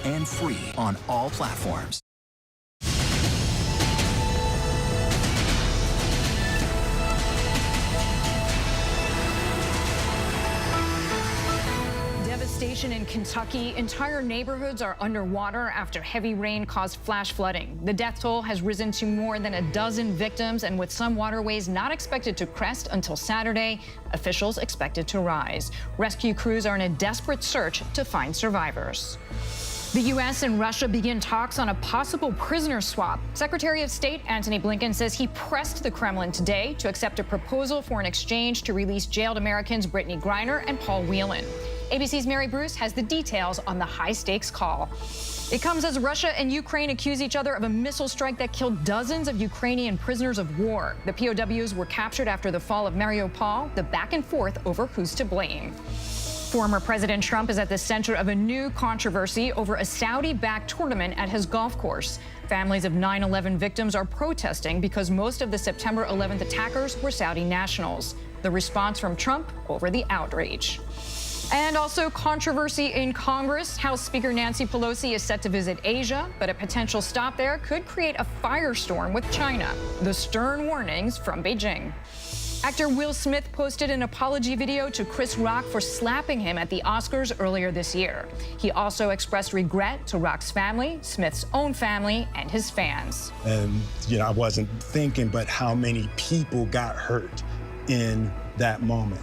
and free on all platforms. Devastation in Kentucky. Entire neighborhoods are underwater after heavy rain caused flash flooding. The death toll has risen to more than a dozen victims, and with some waterways not expected to crest until Saturday, officials expected to rise. Rescue crews are in a desperate search to find survivors. The U.S. and Russia begin talks on a possible prisoner swap. Secretary of State Antony Blinken says he pressed the Kremlin today to accept a proposal for an exchange to release jailed Americans Brittany Griner and Paul Whelan. ABC's Mary Bruce has the details on the high-stakes call. It comes as Russia and Ukraine accuse each other of a missile strike that killed dozens of Ukrainian prisoners of war. The POWs were captured after the fall of Mariupol, the back and forth over who's to blame. Former President Trump is at the center of a new controversy over a Saudi-backed tournament at his golf course. Families of 9/11 victims are protesting because most of the September 11th attackers were Saudi nationals. The response from Trump over the outrage. And also controversy in Congress. House Speaker Nancy Pelosi is set to visit Asia, but a potential stop there could create a firestorm with China. The stern warnings from Beijing. Actor Will Smith posted an apology video to Chris Rock for slapping him at the Oscars earlier this year. He also expressed regret to Rock's family, Smith's own family, and his fans. And, I wasn't thinking, but how many people got hurt in that moment.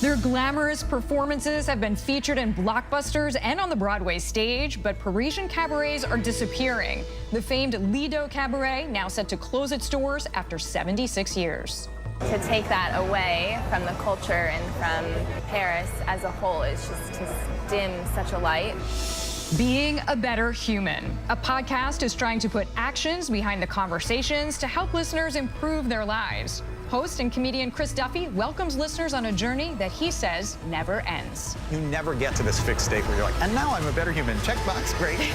Their glamorous performances have been featured in blockbusters and on the Broadway stage, but Parisian cabarets are disappearing. The famed Lido Cabaret now set to close its doors after 76 years. To take that away from the culture and from Paris as a whole is just to dim such a light. Being a Better Human. A podcast is trying to put actions behind the conversations to help listeners improve their lives. Host and comedian Chris Duffy welcomes listeners on a journey that he says never ends. You never get to this fixed state where you're like, and now I'm a better human. Checkbox, great.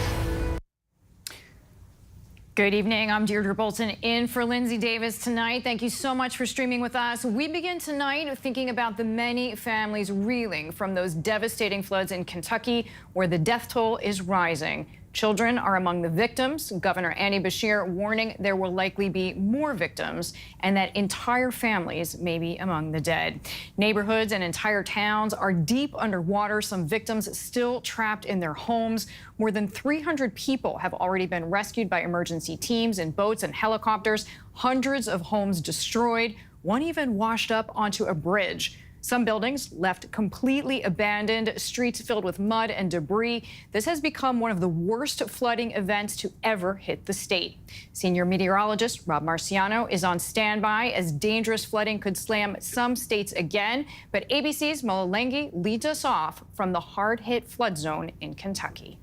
Good evening. I'm Deirdre Bolton in for Lindsay Davis tonight. Thank you so much for streaming with us. We begin tonight thinking about the many families reeling from those devastating floods in Kentucky, where the death toll is rising. Children are among the victims. Governor Andy Beshear warning there will likely be more victims and that entire families may be among the dead. Neighborhoods and entire towns are deep underwater, some victims still trapped in their homes. More than 300 people have already been rescued by emergency teams in boats and helicopters. Hundreds of homes destroyed, one even washed up onto a bridge. Some buildings left completely abandoned, streets filled with mud and debris. This has become one of the worst flooding events to ever hit the state. Senior meteorologist Rob Marciano is on standby as dangerous flooding could slam some states again. But ABC's Malalengi leads us off from the hard-hit flood zone in Kentucky.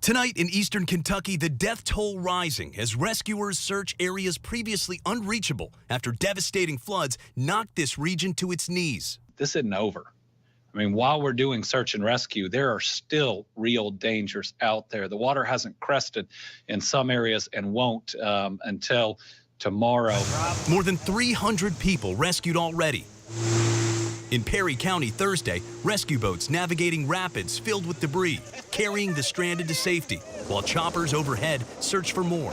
Tonight in eastern Kentucky, the death toll rising as rescuers search areas previously unreachable after devastating floods knocked this region to its knees. This isn't over. I mean, while we're doing search and rescue, there are still real dangers out there. The water hasn't crested in some areas and won't until tomorrow. More than 300 people rescued already. In Perry County Thursday, rescue boats navigating rapids filled with debris, carrying the stranded to safety, while choppers overhead search for more.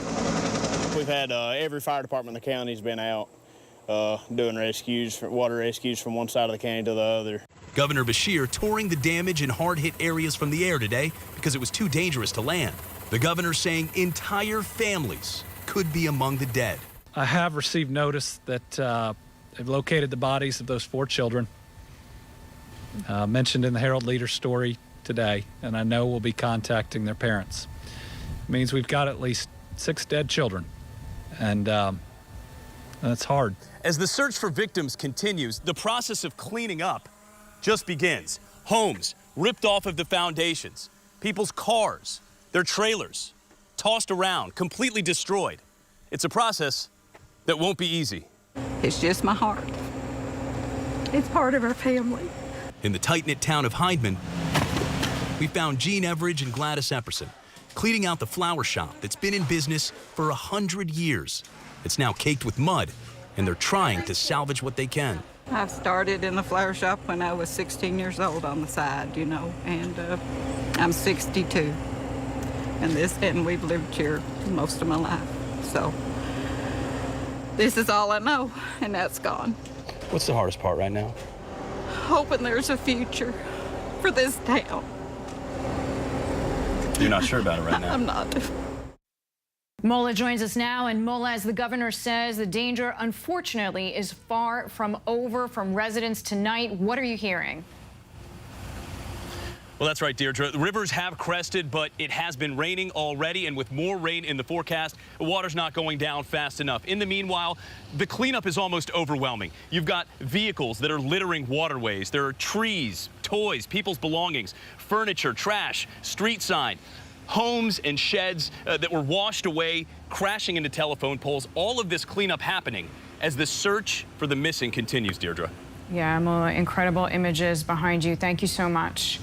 We've had every fire department in the county's been out doing water rescues from one side of the county to the other. Governor Beshear touring the damage in hard-hit areas from the air today because it was too dangerous to land. The governor saying entire families could be among the dead. I have received notice that they've located the bodies of those 4 children. Mentioned in the Herald Leader story today, and I know we'll be contacting their parents. It means we've got at least 6 dead children, and that's hard. As the search for victims continues, the process of cleaning up just begins. Homes ripped off of the foundations, people's cars, their trailers, tossed around, completely destroyed. It's a process that won't be easy. It's just my heart. It's part of our family. In the tight-knit town of Hindman, we found Jean Everidge and Gladys Epperson cleaning out the flower shop that's been in business for 100 years. It's now caked with mud, and they're trying to salvage what they can. I started in the flower shop when I was 16 years old on the side, you know, and I'm 62. And we've lived here most of my life. So this is all I know, and that's gone. What's the hardest part right now? Hoping there's a future for this town. You're not sure about it right now? I'm not. Mola joins us now, and Mola, as the governor says, the danger, unfortunately, is far from over from residents tonight. What are you hearing? Well, that's right, Deirdre. The rivers have crested, but it has been raining already, and with more rain in the forecast, the water's not going down fast enough. In the meanwhile, the cleanup is almost overwhelming. You've got vehicles that are littering waterways. There are trees, toys, people's belongings, furniture, trash, street sign, homes and sheds that were washed away, crashing into telephone poles. All of this cleanup happening as the search for the missing continues, Deirdre. Yeah, Mola, incredible images behind you. Thank you so much.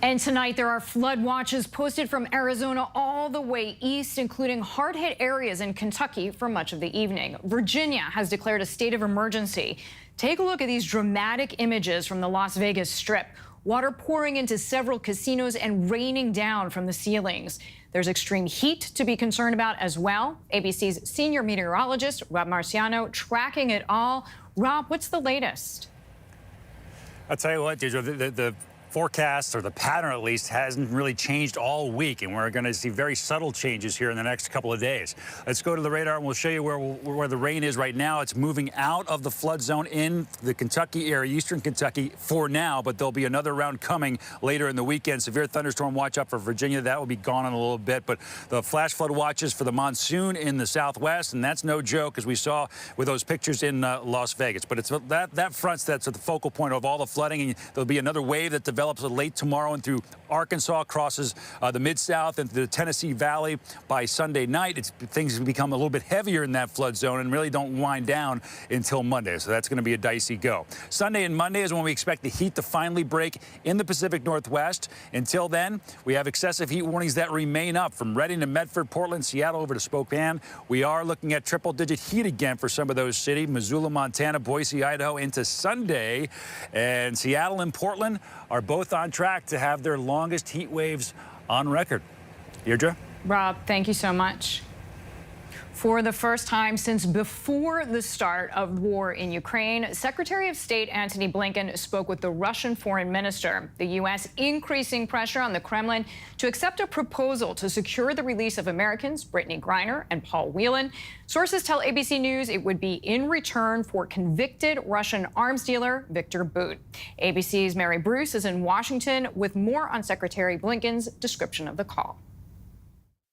And tonight, there are flood watches posted from Arizona all the way east, including hard-hit areas in Kentucky for much of the evening. Virginia has declared a state of emergency. Take a look at these dramatic images from the Las Vegas Strip. Water pouring into several casinos and raining down from the ceilings. There's extreme heat to be concerned about as well. ABC's senior meteorologist, Rob Marciano, tracking it all. Rob, what's the latest? I'll tell you what, Deirdre, the forecast, or the pattern at least, hasn't really changed all week, and we're going to see very subtle changes here in the next couple of days. Let's go to the radar, and we'll show you where the rain is right now. It's moving out of the flood zone in the Kentucky area, eastern Kentucky, for now, but there'll be another round coming later in the weekend. Severe thunderstorm watch out for Virginia. That will be gone in a little bit, but the flash flood watches for the monsoon in the southwest, and that's no joke, as we saw with those pictures in Las Vegas. But it's that front that's at the focal point of all the flooding, and there'll be another wave that develops late tomorrow and through Arkansas, crosses the Mid-South and the Tennessee Valley by Sunday night. Things become a little bit heavier in that flood zone and really don't wind down until Monday. So that's going to be a dicey go. Sunday and Monday is when we expect the heat to finally break in the Pacific Northwest. Until then, we have excessive heat warnings that remain up from Redding to Medford, Portland, Seattle over to Spokane. We are looking at triple-digit heat again for some of those cities. Missoula, Montana, Boise, Idaho into Sunday. And Seattle and Portland are both on track to have their longest heat waves on record. Deirdre? Rob, thank you so much. For the first time since before the start of war in Ukraine, Secretary of State Antony Blinken spoke with the Russian foreign minister. The U.S. increasing pressure on the Kremlin to accept a proposal to secure the release of Americans Brittany Griner and Paul Whelan. Sources tell ABC News it would be in return for convicted Russian arms dealer Viktor Bout. ABC's Mary Bruce is in Washington with more on Secretary Blinken's description of the call.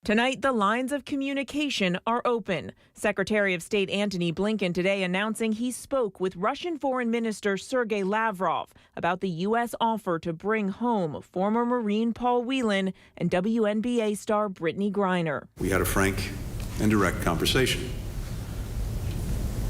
Tonight, the lines of communication are open. Secretary of State Antony Blinken today announcing he spoke with Russian Foreign Minister Sergei Lavrov about the U.S. offer to bring home former Marine Paul Whelan and WNBA star Brittany Griner. We had a frank and direct conversation.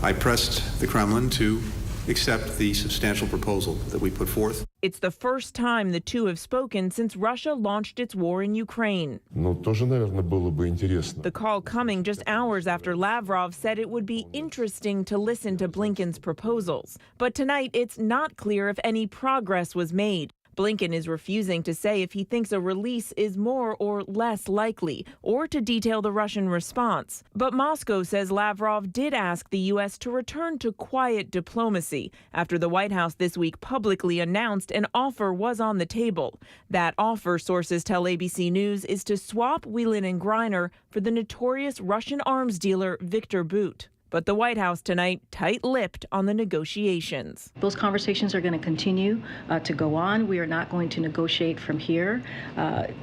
I pressed the Kremlin to accept the substantial proposal that we put forth. It's the first time the two have spoken since Russia launched its war in Ukraine. The call coming just hours after Lavrov said it would be interesting to listen to Blinken's proposals. But tonight, it's not clear if any progress was made. Blinken is refusing to say if he thinks a release is more or less likely, or to detail the Russian response. But Moscow says Lavrov did ask the U.S. to return to quiet diplomacy after the White House this week publicly announced an offer was on the table. That offer, sources tell ABC News, is to swap Whelan and Griner for the notorious Russian arms dealer Viktor Bout. But the White House tonight tight-lipped on the negotiations. Those conversations are going to continue to go on. We are not going to negotiate from here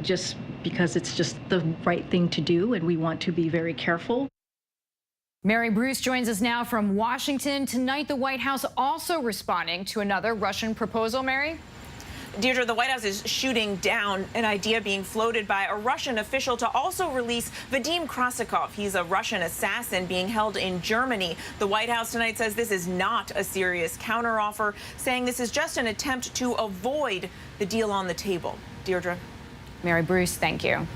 just because it's just the right thing to do, and we want to be very careful. Mary Bruce joins us now from Washington. Tonight, the White House also responding to another Russian proposal. Mary? Deirdre, the White House is shooting down an idea being floated by a Russian official to also release Vadim Krasikov. He's a Russian assassin being held in Germany. The White House tonight says this is not a serious counteroffer, saying this is just an attempt to avoid the deal on the table. Deirdre. Mary Bruce, thank you.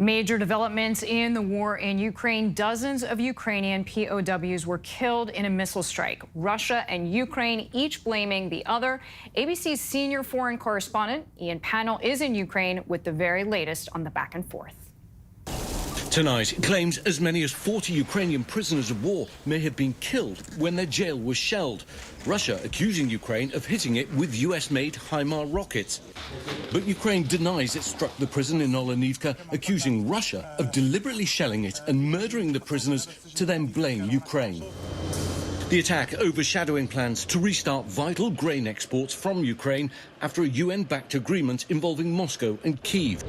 Major developments in the war in Ukraine. Dozens of Ukrainian POWs were killed in a missile strike. Russia and Ukraine each blaming the other. ABC's senior foreign correspondent Ian Pannell is in Ukraine with the very latest on the back and forth. Tonight, it claims as many as 40 Ukrainian prisoners of war may have been killed when their jail was shelled. Russia accusing Ukraine of hitting it with US-made HIMARS rockets. But Ukraine denies it struck the prison in Olenivka, accusing Russia of deliberately shelling it and murdering the prisoners to then blame Ukraine. The attack overshadowing plans to restart vital grain exports from Ukraine after a UN-backed agreement involving Moscow and Kyiv.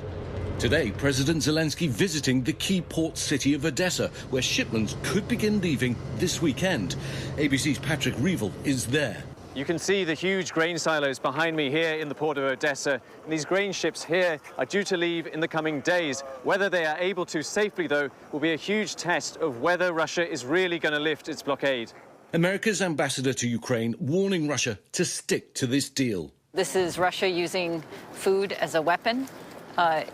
Today, President Zelensky visiting the key port city of Odessa, where shipments could begin leaving this weekend. ABC's Patrick Reevell is there. You can see the huge grain silos behind me here in the port of Odessa. And these grain ships here are due to leave in the coming days. Whether they are able to safely, though, will be a huge test of whether Russia is really going to lift its blockade. America's ambassador to Ukraine warning Russia to stick to this deal. This is Russia using food as a weapon.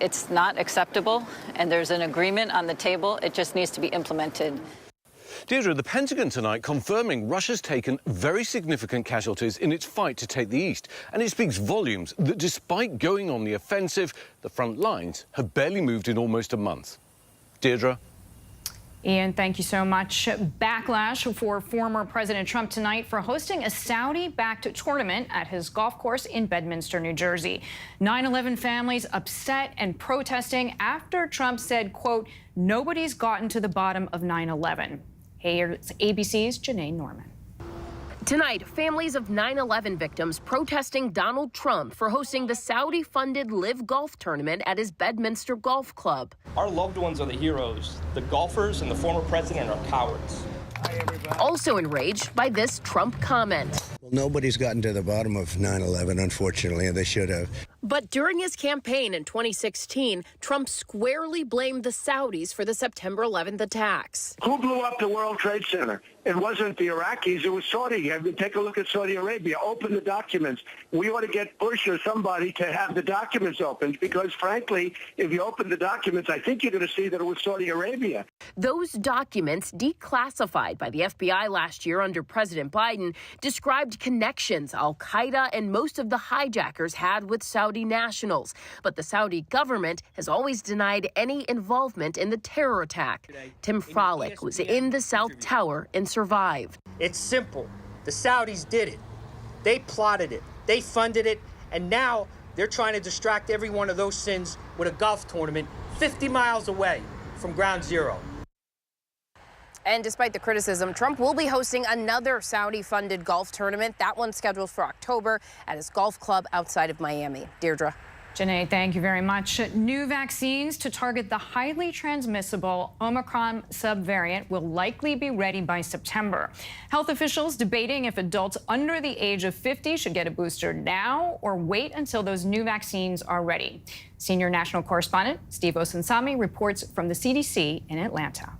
It's not acceptable, and there's an agreement on the table. It just needs to be implemented. Deirdre, the Pentagon tonight confirming Russia's taken very significant casualties in its fight to take the east. And it speaks volumes that despite going on the offensive, the front lines have barely moved in almost a month. Deirdre? Ian, thank you so much. Backlash for former President Trump tonight for hosting a Saudi-backed tournament at his golf course in Bedminster, New Jersey. 9/11 families upset and protesting after Trump said, quote, "Nobody's gotten to the bottom of 9/11. Here's ABC's Janae Norman. Tonight, families of 9/11 victims protesting Donald Trump for hosting the Saudi-funded Live Golf Tournament at his Bedminster Golf Club. Our loved ones are the heroes. The golfers and the former president are cowards. Also enraged by this Trump comment. Well, nobody's gotten to the bottom of 9/11, unfortunately, and they should have. But during his campaign in 2016, Trump squarely blamed the Saudis for the September 11th attacks. Who blew up the World Trade Center? It wasn't the Iraqis, it was Saudi. Take a look at Saudi Arabia. Open the documents. We ought to get Bush or somebody to have the documents opened because, frankly, if you open the documents, I think you're going to see that it was Saudi Arabia. Those documents, declassified by the FBI last year under President Biden, described connections al-Qaeda and most of the hijackers had with Saudi nationals. But the Saudi government has always denied any involvement in the terror attack. Tim Frolick was in the South Tower and survived. It's simple. The Saudis did it. They plotted it. They funded it. And now they're trying to distract every one of those sins with a golf tournament 50 miles away from ground zero. And despite the criticism, Trump will be hosting another Saudi-funded golf tournament. That one's scheduled for October at his golf club outside of Miami. Deirdre. Janae, thank you very much. New vaccines to target the highly transmissible Omicron subvariant will likely be ready by September. Health officials debating if adults under the age of 50 should get a booster now or wait until those new vaccines are ready. Senior national correspondent Steve Osunsami reports from the CDC in Atlanta.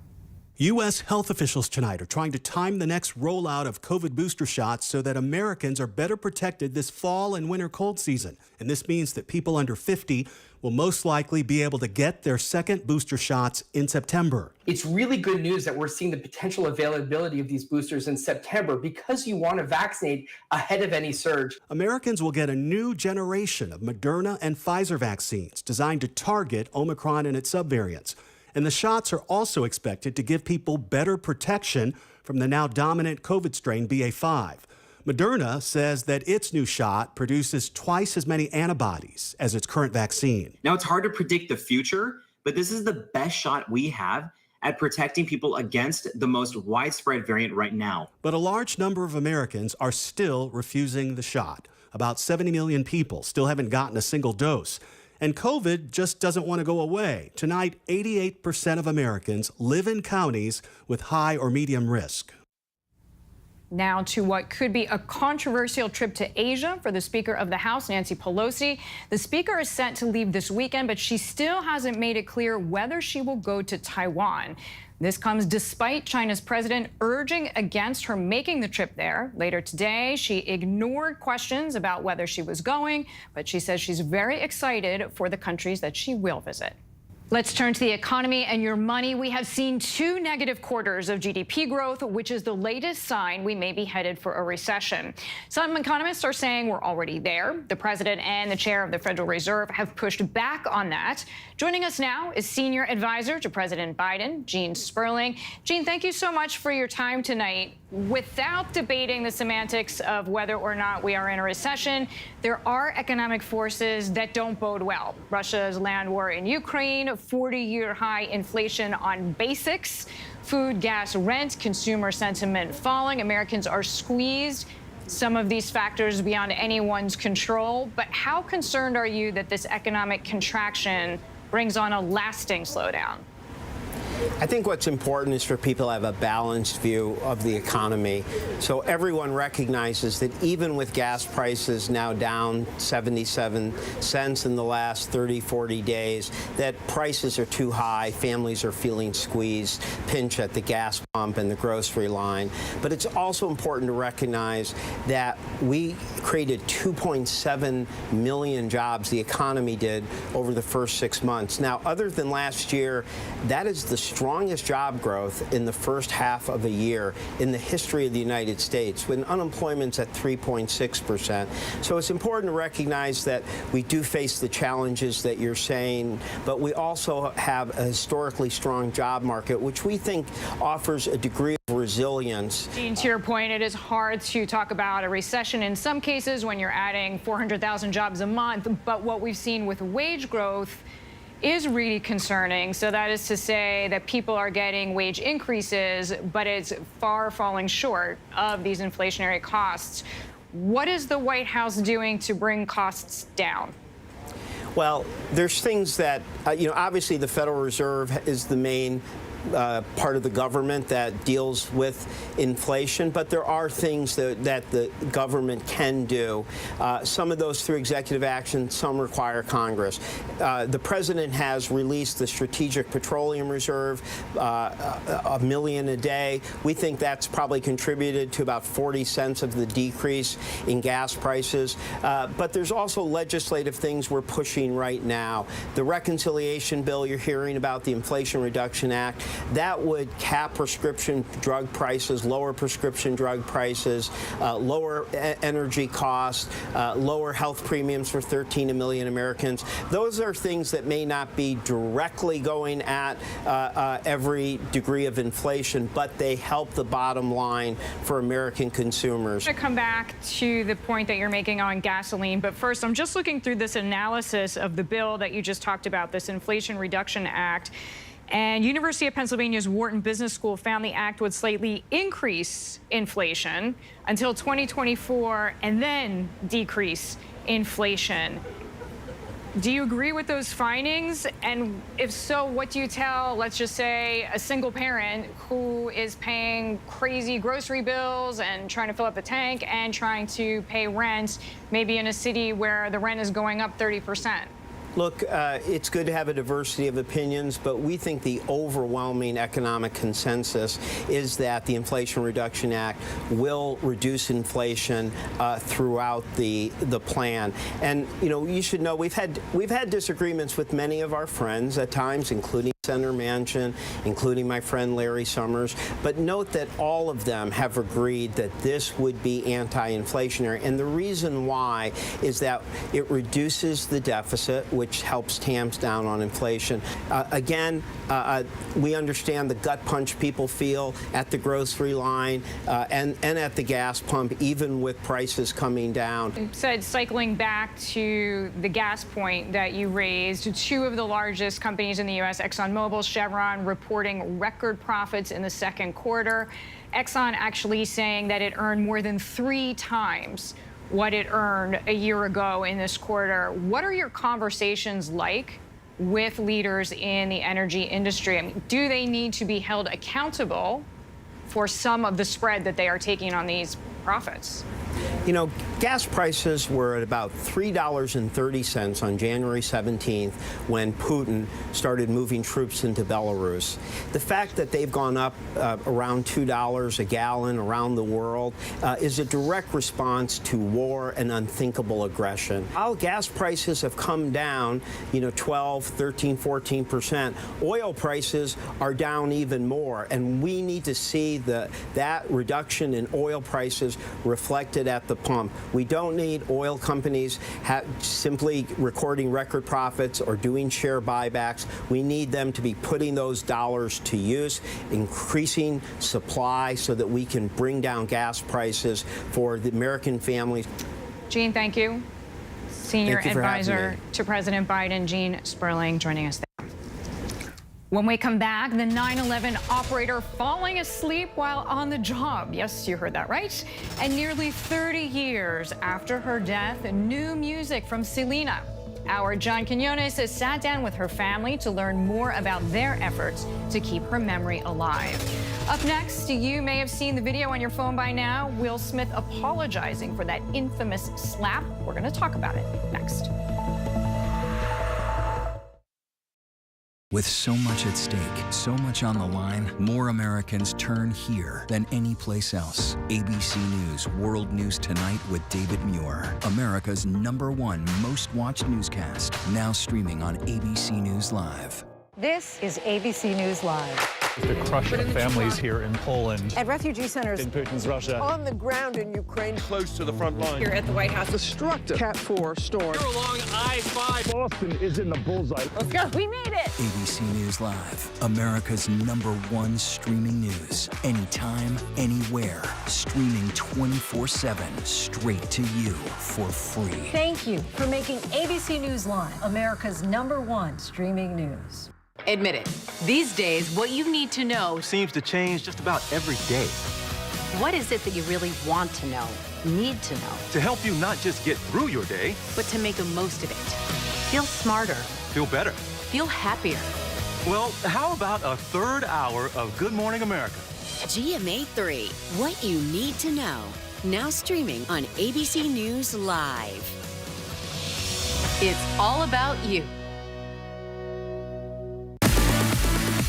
U.S. health officials tonight are trying to time the next rollout of COVID booster shots so that Americans are better protected this fall and winter cold season. And this means that people under 50 will most likely be able to get their second booster shots in September. It's really good news that we're seeing the potential availability of these boosters in September because you want to vaccinate ahead of any surge. Americans will get a new generation of Moderna and Pfizer vaccines designed to target Omicron and its subvariants. And the shots are also expected to give people better protection from the now dominant COVID strain BA.5. Moderna says that its new shot produces twice as many antibodies as its current vaccine. Now, it's hard to predict the future, but this is the best shot we have at protecting people against the most widespread variant right now. But a large number of Americans are still refusing the shot. About 70 million people still haven't gotten a single dose. And COVID just doesn't want to go away. Tonight, 88% of Americans live in counties with high or medium risk. Now to what could be a controversial trip to Asia for the Speaker of the House, Nancy Pelosi. The Speaker is set to leave this weekend, but she still hasn't made it clear whether she will go to Taiwan. This comes despite China's president urging against her making the trip there. Later today, she ignored questions about whether she was going, but she says she's very excited for the countries that she will visit. Let's turn to the economy and your money. We have seen 2 negative quarters of GDP growth, which is the latest sign we may be headed for a recession. Some economists are saying we're already there. The president and the chair of the Federal Reserve have pushed back on that. Joining us now is senior advisor to President Biden, Gene Sperling. Gene, thank you so much for your time tonight. Without debating the semantics of whether or not we are in a recession, there are economic forces that don't bode well. Russia's land war in Ukraine, 40-year high inflation on basics, food, gas, rent, consumer sentiment falling. Americans are squeezed. Some of these factors beyond anyone's control. But how concerned are you that this economic contraction brings on a lasting slowdown? I think what's important is for people to have a balanced view of the economy. So everyone recognizes that even with gas prices now down 77 cents in the last 30, 40 days, that prices are too high, families are feeling squeezed, pinch at the gas pump and the grocery line. But it's also important to recognize that we created 2.7 million jobs, the economy did, over the first 6 months. Now, other than last year, that is the strongest job growth in the first half of a year in the history of the United States, when unemployment's at 3.6%. So it's important to recognize that we do face the challenges that you're saying, but we also have a historically strong job market, which we think offers a degree of resilience. Gene, to your point, it is hard to talk about a recession in some cases when you're adding 400,000 jobs a month, but what we've seen with wage growth is really concerning. So that is to say that people are getting wage increases, but it's far falling short of these inflationary costs. What is the White House doing to bring costs down? Well, there's things that, obviously the Federal Reserve is the main part of the government that deals with inflation, but there are things that the government can do. Some of those through executive action, some require Congress. The president has released the Strategic Petroleum Reserve, $1 million a day. We think that's probably contributed to about 40 cents of the decrease in gas prices. But there's also legislative things we're pushing right now. The reconciliation bill you're hearing about, the Inflation Reduction Act, that would cap prescription drug prices, lower prescription drug prices, lower energy costs, lower health premiums for 13 million Americans. Those are things that may not be directly going at every degree of inflation, but they help the bottom line for American consumers. I'm going to come back to the point that you're making on gasoline, but first, I'm just looking through this analysis of the bill that you just talked about, this Inflation Reduction Act. And University of Pennsylvania's Wharton Business School found the act would slightly increase inflation until 2024 and then decrease inflation. Do you agree with those findings? And if so, what do you tell, let's just say, a single parent who is paying crazy grocery bills and trying to fill up the tank and trying to pay rent, maybe in a city where the rent is going up 30%? Look, it's good to have a diversity of opinions, but we think the overwhelming economic consensus is that the Inflation Reduction Act will reduce inflation throughout the plan. And you should know we've had disagreements with many of our friends at times, including Senator Manchin, including my friend Larry Summers. But note that all of them have agreed that this would be anti-inflationary. And the reason why is that it reduces the deficit, which helps tamp down on inflation. Again, we understand the gut punch people feel at the grocery line and at the gas pump, even with prices coming down. You said, cycling back to the gas point that you raised, 2 of the largest companies in the U.S., ExxonMobil, Chevron, reporting record profits in the second quarter. Exxon actually saying that it earned more than 3 times what it earned a year ago in this quarter. What are your conversations like with leaders in the energy industry? I mean, do they need to be held accountable for some of the spread that they are taking on these profits. You know, gas prices were at about $3.30 on January 17th when Putin started moving troops into Belarus. The fact that they've gone up around $2 a gallon around the world is a direct response to war and unthinkable aggression. While gas prices have come down, 12, 13, 14%, oil prices are down even more, and we need to see that reduction in oil prices reflected at the pump. We don't need oil companies simply recording record profits or doing share buybacks. We need them to be putting those dollars to use, increasing supply so that we can bring down gas prices for the American families. Gene, thank you. Senior Thank you for having advisor me. to President Biden, Gene Sperling, joining us there. When we come back, the 9/11 operator falling asleep while on the job. Yes, you heard that right. And nearly 30 years after her death, new music from Selena. Our John Quinones has sat down with her family to learn more about their efforts to keep her memory alive. Up next, you may have seen the video on your phone by now. Will Smith apologizing for that infamous slap. We're going to talk about it next. With so much at stake, so much on the line, more Americans turn here than any place else. ABC News World News Tonight with David Muir, America's #1 most watched newscast, now streaming on ABC News Live. This is ABC News Live. The crush of families here in Poland. At refugee centers. In Putin's Russia. On the ground in Ukraine. Close to the front line. Here at the White House. Destructive Cat 4 storm. Here along I-5. Boston is in the bullseye. Let's go. We made it. ABC News Live, America's #1 streaming news. Anytime, anywhere. Streaming 24/7, straight to you for free. Thank you for making ABC News Live America's #1 streaming news. Admit it, these days, what you need to know seems to change just about every day. What is it that you really want to know, need to know? To help you not just get through your day, but to make the most of it. Feel smarter. Feel better. Feel happier. Well, how about a third hour of Good Morning America? GMA 3, what you need to know. Now streaming on ABC News Live. It's all about you.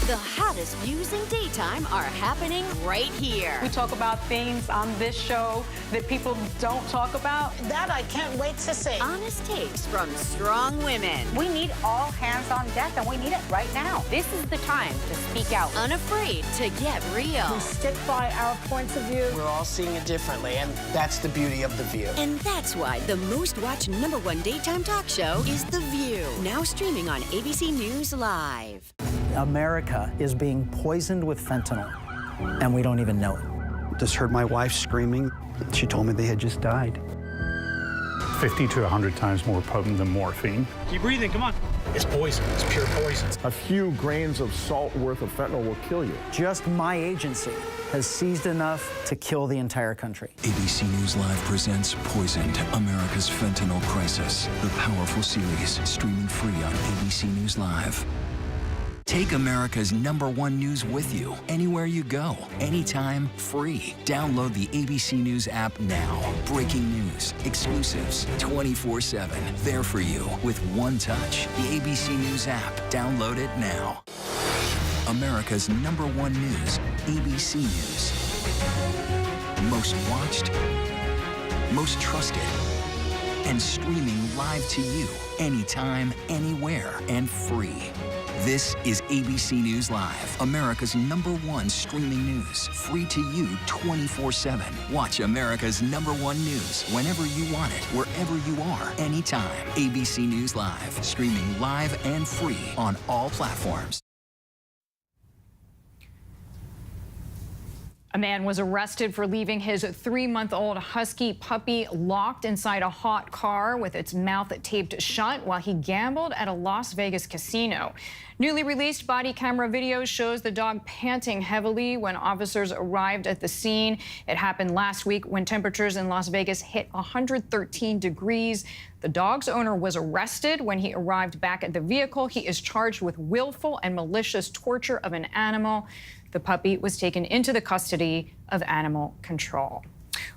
The hottest views in daytime are happening right here. We talk about things on this show that people don't talk about. That I can't wait to see. Honest takes from strong women. We need all hands on deck, and we need it right now. This is the time to speak out. Unafraid to get real. We stick by our points of view. We're all seeing it differently, and that's the beauty of The View. And that's why the most watched #1 daytime talk show is The View. Now streaming on ABC News Live. America is being poisoned with fentanyl, and we don't even know it. Just heard my wife screaming. She told me they had just died. 50 to 100 times more potent than morphine. Keep breathing, come on. It's poison. It's pure poison. A few grains of salt worth of fentanyl will kill you. Just my agency has seized enough to kill the entire country. ABC News Live presents Poisoned, America's Fentanyl Crisis. The powerful series, streaming free on ABC News Live. Take America's #1 news with you, anywhere you go, anytime, free. Download the ABC News app now. Breaking news, exclusives, 24/7. There for you with one touch. The ABC News app. Download it now. America's #1 news, ABC News. Most watched, most trusted, and streaming live to you, anytime, anywhere, and free. This is ABC News Live, America's #1 streaming news. Free to you 24/7. Watch America's #1 news whenever you want it, wherever you are, anytime. ABC News Live, streaming live and free on all platforms. A man was arrested for leaving his 3-month-old husky puppy locked inside a hot car with its mouth taped shut while he gambled at a Las Vegas casino. Newly released body camera video shows the dog panting heavily when officers arrived at the scene. It happened last week when temperatures in Las Vegas hit 113 degrees. The dog's owner was arrested when he arrived back at the vehicle. He is charged with willful and malicious torture of an animal. The puppy was taken into the custody of animal control.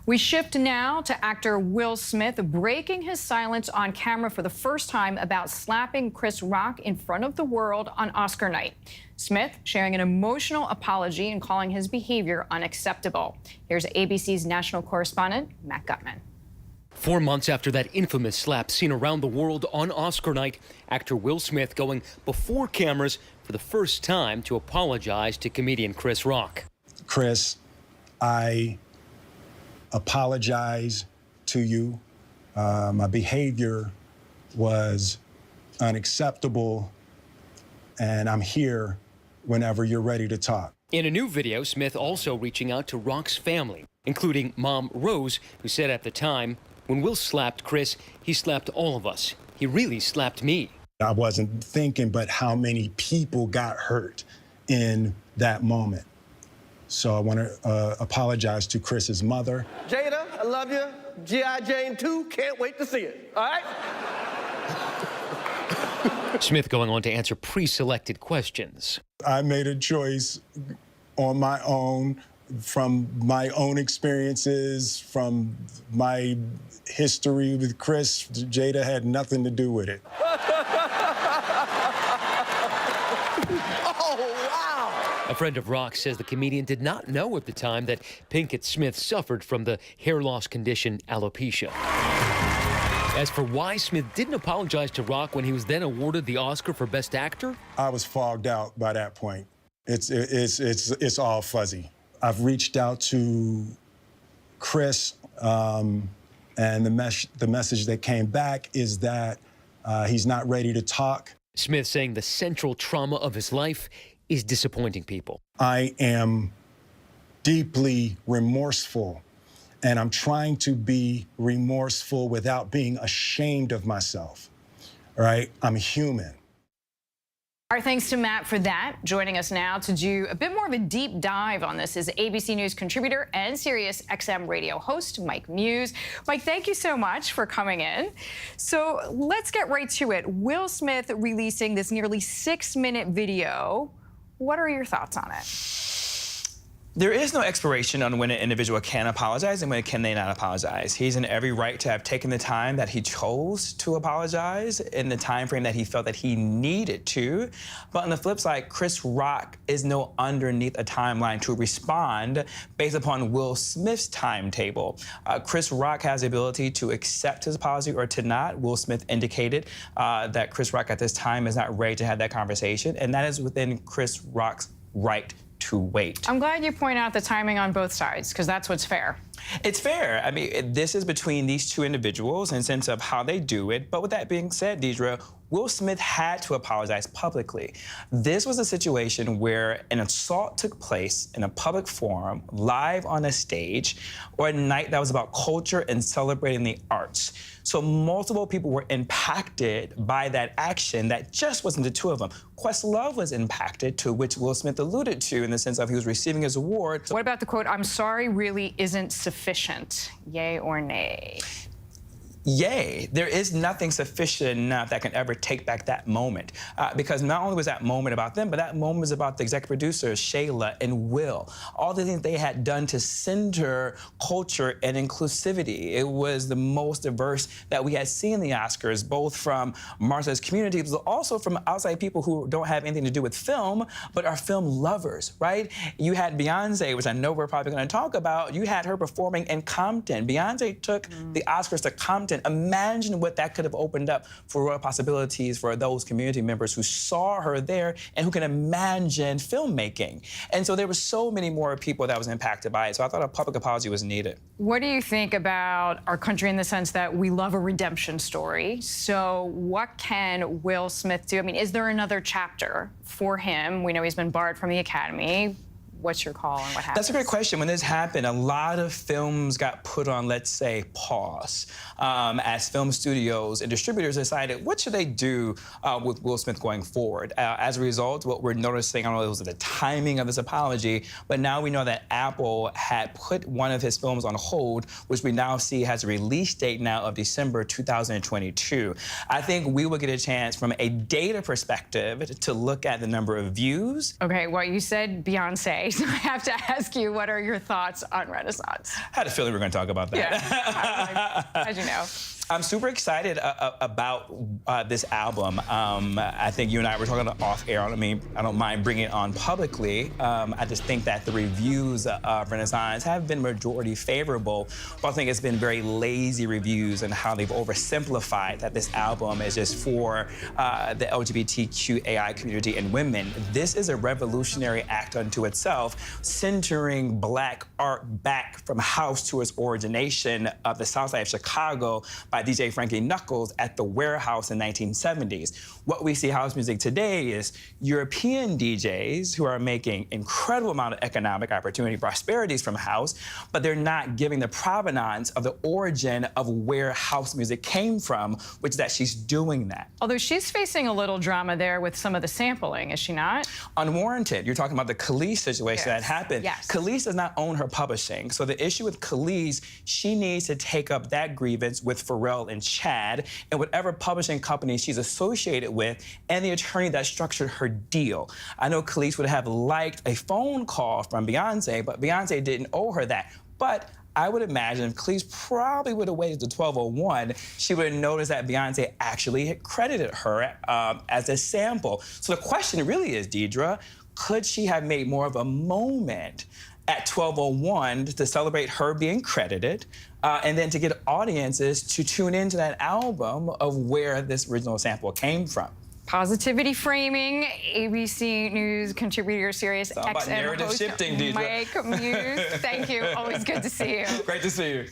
We shift now to actor Will Smith breaking his silence on camera for the first time about slapping Chris Rock in front of the world on Oscar night. Smith sharing an emotional apology and calling his behavior unacceptable. Here's ABC's national correspondent, Matt Gutman. 4 months after that infamous slap seen around the world on Oscar night, actor Will Smith going before cameras for the first time to apologize to comedian Chris Rock. Chris, I apologize to you. My behavior was unacceptable, and I'm here whenever you're ready to talk. In a new video, Smith also reaching out to Rock's family, including mom Rose, who said at the time, when Will slapped Chris, he slapped all of us. He really slapped me. I wasn't thinking, but how many people got hurt in that moment. So I want to apologize to Chris's mother. Jada, I love you. G.I. Jane 2, can't wait to see it, all right? Smith going on to answer pre-selected questions. I made a choice on my own, from my own experiences, from my history with Chris. Jada had nothing to do with it. A friend of Rock says the comedian did not know at the time that Pinkett Smith suffered from the hair loss condition alopecia. As for why Smith didn't apologize to Rock when he was then awarded the Oscar for Best Actor, I was fogged out by that point. It's all fuzzy. I've reached out to Chris, and the message that came back is that he's not ready to talk. Smith saying the central trauma of his life is disappointing people. I am deeply remorseful, and I'm trying to be remorseful without being ashamed of myself, all right? I'm human. Our thanks to Matt for that. Joining us now to do a bit more of a deep dive on this is ABC News contributor and Sirius XM radio host, Mike Muse. Mike, thank you so much for coming in. So let's get right to it. Will Smith releasing this nearly 6-minute video. What are your thoughts on it? There is no expiration on when an individual can apologize and when can they not apologize. He's in every right to have taken the time that he chose to apologize in the time frame that he felt that he needed to. But on the flip side, Chris Rock is no underneath a timeline to respond based upon Will Smith's timetable. Chris Rock has the ability to accept his apology or to not. Will Smith indicated that Chris Rock at this time is not ready to have that conversation, and that is within Chris Rock's right to wait. I'm glad you point out the timing on both sides, because that's what's fair. It's fair. I mean, this is between these two individuals in the sense of how they do it. But with that being said, Deidre, Will Smith had to apologize publicly. This was a situation where an assault took place in a public forum, live on a stage, or a night that was about culture and celebrating the arts. So multiple people were impacted by that action. That just wasn't the two of them. Questlove was impacted, to which Will Smith alluded to in the sense of he was receiving his award. What about the quote, "I'm sorry really isn't sufficient"? Yay or nay? Yay. There is nothing sufficient enough that can ever take back that moment. Because not only was that moment about them, but that moment was about the executive producers, Shayla and Will. All the things they had done to center culture and inclusivity. It was the most diverse that we had seen in the Oscars, both from Martha's community, but also from outside people who don't have anything to do with film, but are film lovers, right? You had Beyonce, which I know we're probably going to talk about. You had her performing in Compton. Beyonce took the Oscars to Compton. Imagine what that could have opened up for real possibilities for those community members who saw her there and who can imagine filmmaking. And so there were so many more people that was impacted by it. So I thought a public apology was needed. What do you think about our country in the sense that we love a redemption story? So what can Will Smith do? I mean, is there another chapter for him? We know he's been barred from the Academy. What's your call on what happened? That's a great question. When this happened, a lot of films got put on, let's say, pause, as film studios and distributors decided what should they do with Will Smith going forward. As a result, what we're noticing, I don't know if it was the timing of this apology, but now we know that Apple had put one of his films on hold, which we now see has a release date now of December 2022. I think we will get a chance from a data perspective to look at the number of views. Okay, well, you said Beyonce. Jason, I have to ask you, what are your thoughts on Renaissance? I had a feeling we were going to talk about that. Yeah, as you know. I'm super excited about this album. I think you and I were talking off air. I mean, I don't mind bringing it on publicly. I just think that the reviews of Renaissance have been majority favorable, but I think it's been very lazy reviews and how they've oversimplified that this album is just for the LGBTQAI community and women. This is a revolutionary act unto itself, centering Black art back from house to its origination of the South Side of Chicago by DJ Frankie Knuckles at the Warehouse in 1970s. What we see house music today is European DJs who are making incredible amount of economic opportunity, prosperities from house, but they're not giving the provenance of the origin of where house music came from, which is that she's doing that. Although she's facing a little drama there with some of the sampling, is she not? Unwarranted. You're talking about the Khalees situation that happened. Yes. Khalees does not own her publishing. So the issue with Khalees, she needs to take up that grievance with Pharrell and Chad and whatever publishing company she's associated with and the attorney that structured her deal. I know Khalees would have liked a phone call from Beyonce, but Beyonce didn't owe her that. But I would imagine if Khalees probably would have waited to 1201, she would have noticed that Beyonce actually had credited her as a sample. So the question really is, Deidre, could she have made more of a moment at 1201 to celebrate her being credited, and then to get audiences to tune into that album of where this original sample came from? Positivity framing, ABC News contributor, Sirius XM host, narrative shifting, Deidre. Mike Muse. Thank you. Always good to see you. Great to see you.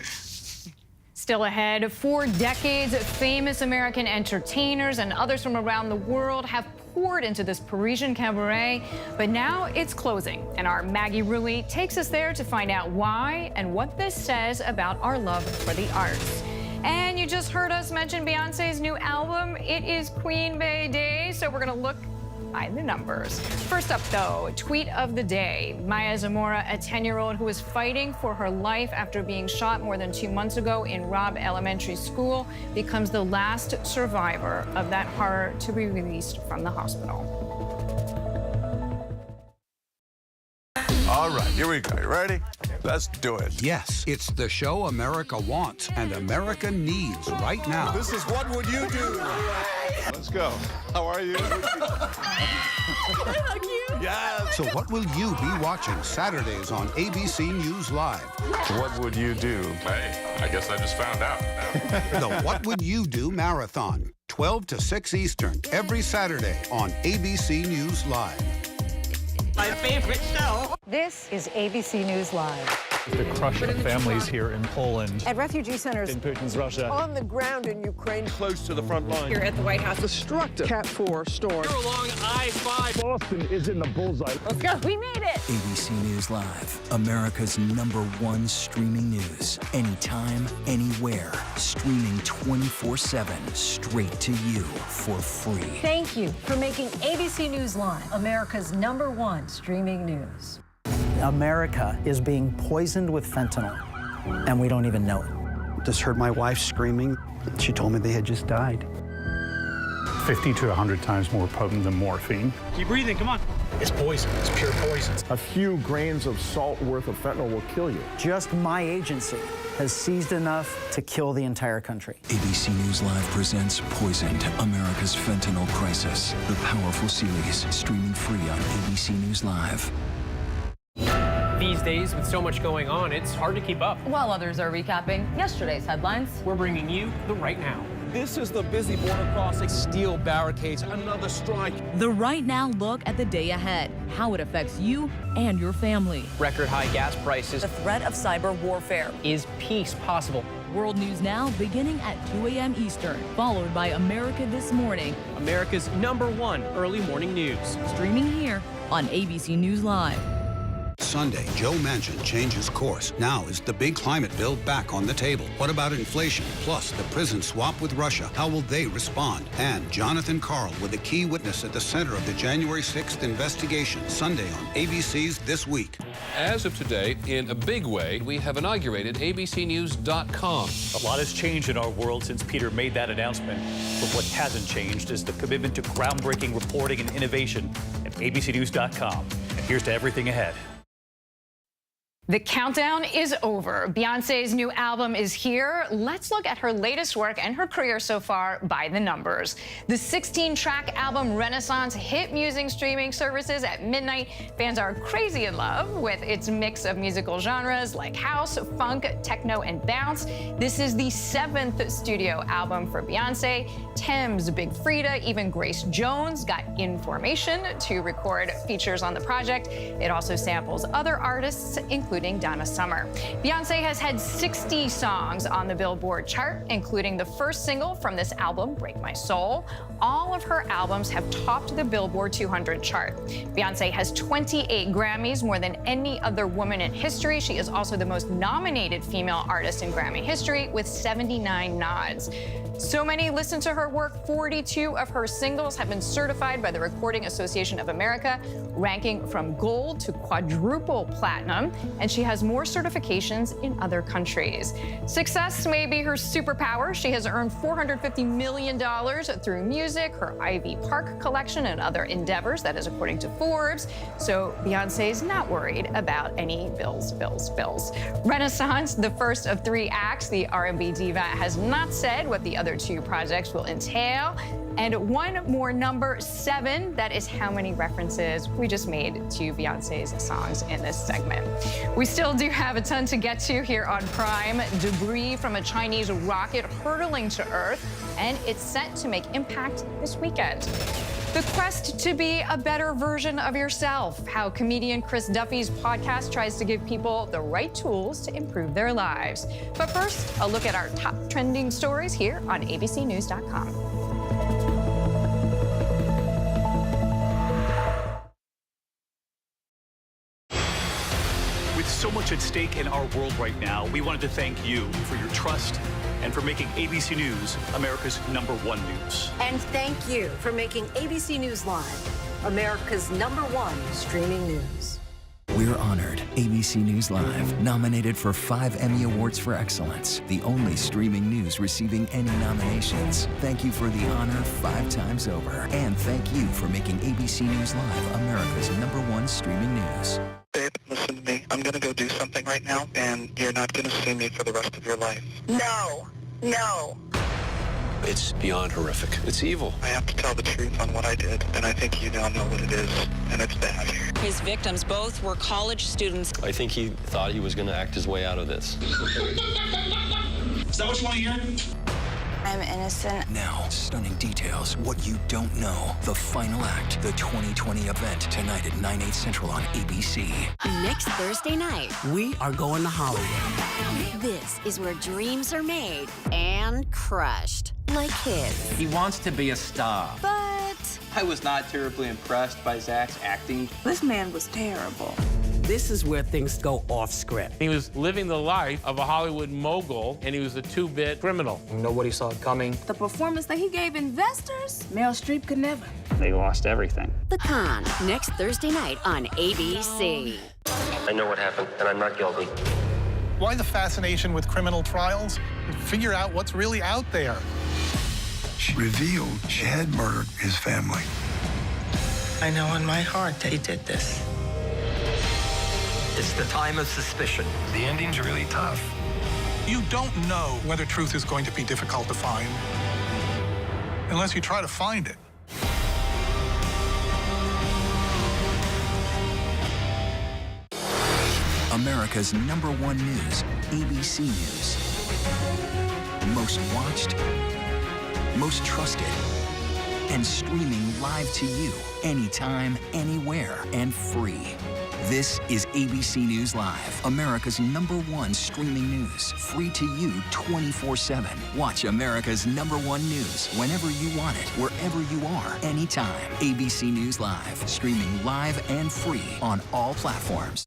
Still ahead, 4 decades, famous American entertainers and others from around the world have poured into this Parisian cabaret, but now it's closing. And our Maggie Rui takes us there to find out why and what this says about our love for the arts. And you just heard us mention Beyonce's new album. It is Queen Bey Day, so we're gonna look by the numbers. First up, though, tweet of the day. Maya Zamora, a 10-year-old who was fighting for her life after being shot more than 2 months ago in Robb Elementary School, becomes the last survivor of that horror to be released from the hospital. All right, here we go. You ready? Let's do it. Yes, it's the show America wants and America needs right now. This is What Would You Do? Let's go. How are you? How cute. Yes. So what will you be watching Saturdays on ABC News Live? What would you do? Hey, I guess I just found out. The What Would You Do Marathon, 12 to 6 Eastern, every Saturday on ABC News Live. My favorite show. This is ABC News Live. The crush of families here in Poland. At refugee centers. In Putin's Russia. On the ground in Ukraine, close to the front line. Here at the White House. Destructive Cat 4 storm. You're along I-5. Boston is in the bullseye. Let's go. We made it. ABC News Live, America's #1 streaming news. Anytime, anywhere. Streaming 24/7, straight to you for free. Thank you for making ABC News Live America's #1 streaming news. America is being poisoned with fentanyl, and we don't even know it. Just heard my wife screaming. She told me they had just died. 50 to 100 times more potent than morphine. Keep breathing, come on. It's poison, it's pure poison. A few grains of salt worth of fentanyl will kill you. Just my agency has seized enough to kill the entire country. ABC News Live presents Poisoned, America's Fentanyl Crisis. The powerful series, streaming free on ABC News Live. These days, with so much going on, it's hard to keep up. While others are recapping yesterday's headlines, we're bringing you the right now. This is the busy border crossing. Steel barricades, another strike. The right now look at the day ahead, how it affects you and your family. Record high gas prices. The threat of cyber warfare. Is peace possible? World News Now beginning at 2 a.m. Eastern, followed by America This Morning. America's #1 early morning news. Streaming here on ABC News Live. Sunday, Joe Manchin changes course. Now is the big climate bill back on the table? What about inflation? Plus, the prison swap with Russia. How will they respond? And Jonathan Karl with a key witness at the center of the January 6th investigation. Sunday on ABC's This Week. As of today, in a big way, we have inaugurated abcnews.com. A lot has changed in our world since Peter made that announcement. But what hasn't changed is the commitment to groundbreaking reporting and innovation at abcnews.com. And here's to everything ahead. The countdown is over. Beyoncé's new album is here. Let's look at her latest work and her career so far by the numbers. The 16-track album Renaissance hit music streaming services at midnight. Fans are crazy in love with its mix of musical genres like house, funk, techno, and bounce. This is the 7th studio album for Beyoncé. Thames, Big Frida, even Grace Jones got in formation to record features on the project. It also samples other artists, including Donna Summer. Beyoncé has had 60 songs on the Billboard chart, including the first single from this album, Break My Soul. All of her albums have topped the Billboard 200 chart. Beyoncé has 28 Grammys, more than any other woman in history. She is also the most nominated female artist in Grammy history with 79 nods. So many listen to her work. 42 of her singles have been certified by the Recording Association of America, ranking from gold to quadruple platinum, and she has more certifications in other countries. Success may be her superpower. She has earned $450 million through music, her Ivy Park collection, and other endeavors. That is according to Forbes. So Beyoncé's not worried about any bills. Renaissance, the first of 3 acts. The R&B diva has not said what the other 2 projects will entail. And one more number, 7. That is how many references we just made to Beyoncé's songs in this segment. We still do have a ton to get to here on Prime. Debris from a Chinese rocket hurtling to Earth, and it's set to make impact this weekend. The quest to be a better version of yourself. How comedian Chris Duffy's podcast tries to give people the right tools to improve their lives. But first, a look at our top trending stories here on abcnews.com. With so much at stake in our world right now, we wanted to thank you for your trust and for making ABC News America's #1 news. And thank you for making ABC News Live America's #1 streaming news. We're honored. ABC News Live, nominated for 5 Emmy Awards for Excellence, the only streaming news receiving any nominations. Thank you for the honor 5 times over. And thank you for making ABC News Live America's #1 streaming news. Babe, listen to me. I'm gonna go do something right now, and you're not gonna see me for the rest of your life. No. It's beyond horrific. It's evil. I have to tell the truth on what I did, and I think you now know what it is, and it's bad. His victims both were college students. I think he thought he was going to act his way out of this. Is that what you want to hear? I'm innocent. Now, stunning details, what you don't know. The final act, the 2020 event, tonight at 9/8 Central on ABC. Next Thursday night, We are going to Hollywood. this is where dreams are made and crushed. Like his. He wants to be a star. But I was not terribly impressed by Zach's acting. This man was terrible. This is where things go off script. He was living the life of a Hollywood mogul, and he was a 2-bit criminal. Nobody saw it coming. The performance that he gave investors, Meryl Streep could never. They lost everything. The Con, next Thursday night on ABC. I know what happened, and I'm not guilty. Why the fascination with criminal trials? Figure out what's really out there. She revealed she had murdered his family. I know in my heart that he did this. It's the time of suspicion. The ending's really tough. You don't know whether truth is going to be difficult to find unless you try to find it. America's #1 news, ABC News. Most watched, most trusted, and streaming live to you anytime, anywhere, and free. This is ABC News Live, America's #1 streaming news, free to you 24/7. Watch America's #1 news whenever you want it, wherever you are, anytime. ABC News Live, streaming live and free on all platforms.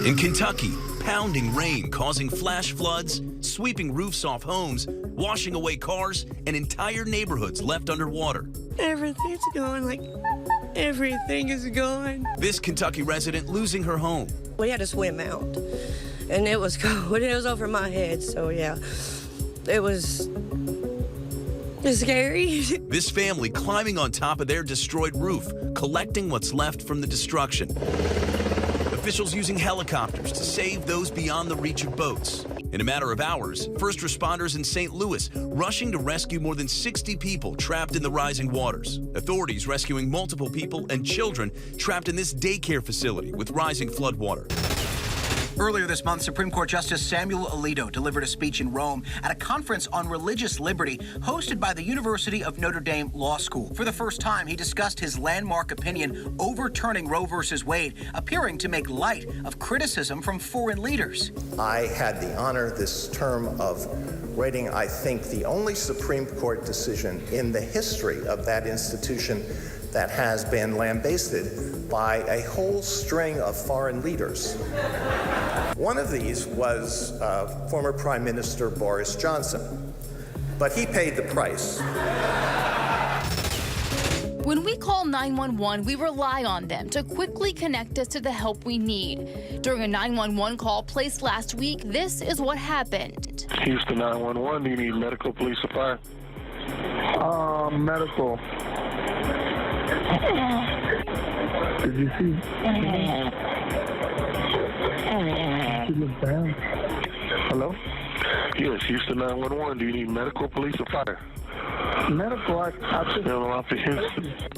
In Kentucky, pounding rain causing flash floods, sweeping roofs off homes, washing away cars, and entire neighborhoods left underwater. Everything's gone, like, everything is gone. This Kentucky resident losing her home. We had to swim out, and it was cold. It was over my head, so yeah. It was It's scary. This family climbing on top of their destroyed roof, collecting what's left from the destruction. Officials using helicopters to save those beyond the reach of boats. In a matter of hours, first responders in St. Louis rushing to rescue more than 60 people trapped in the rising waters. Authorities rescuing multiple people and children trapped in this daycare facility with rising floodwater. Earlier this month, Supreme Court Justice Samuel Alito delivered a speech in Rome at a conference on religious liberty hosted by the University of Notre Dame Law School. For the first time, he discussed his landmark opinion overturning Roe v. Wade, appearing to make light of criticism from foreign leaders. I had the honor this term of writing, I think, the only Supreme Court decision in the history of that institution that has been lambasted by a whole string of foreign leaders. One of these was former Prime Minister Boris Johnson, but he paid the price. When we call 911, we rely on them to quickly connect us to the help we need. During a 911 call placed last week, this is what happened. Houston 911, do you need medical, police, or fire? Medical. Did you see? She looked down. Hello? Yes, Houston 911, do you need medical, police, or fire? Medical, I just...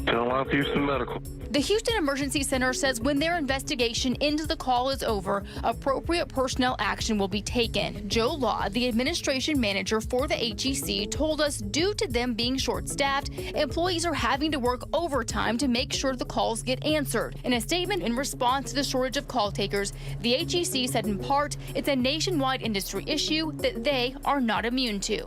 Tell off Houston Medical. The Houston Emergency Center says when their investigation into the call is over, appropriate personnel action will be taken. Joe Law, the administration manager for the HEC, told us due to them being short-staffed, employees are having to work overtime to make sure the calls get answered. In a statement in response to the shortage of call takers, the HEC said in part it's a nationwide industry issue that they are not immune to.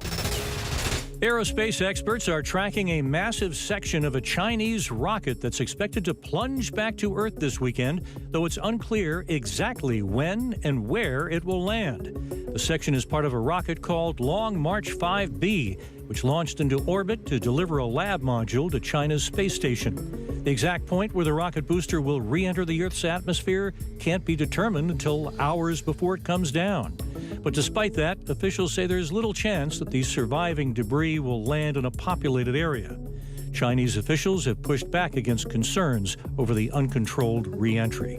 Aerospace experts are tracking a massive section of a Chinese rocket that's expected to plunge back to Earth this weekend, though it's unclear exactly when and where it will land. The section is part of a rocket called Long March 5B, which launched into orbit to deliver a lab module to China's space station. The exact point where the rocket booster will re-enter the Earth's atmosphere can't be determined until hours before it comes down. But despite that, officials say there's little chance that the surviving debris will land in a populated area. Chinese officials have pushed back against concerns over the uncontrolled re-entry.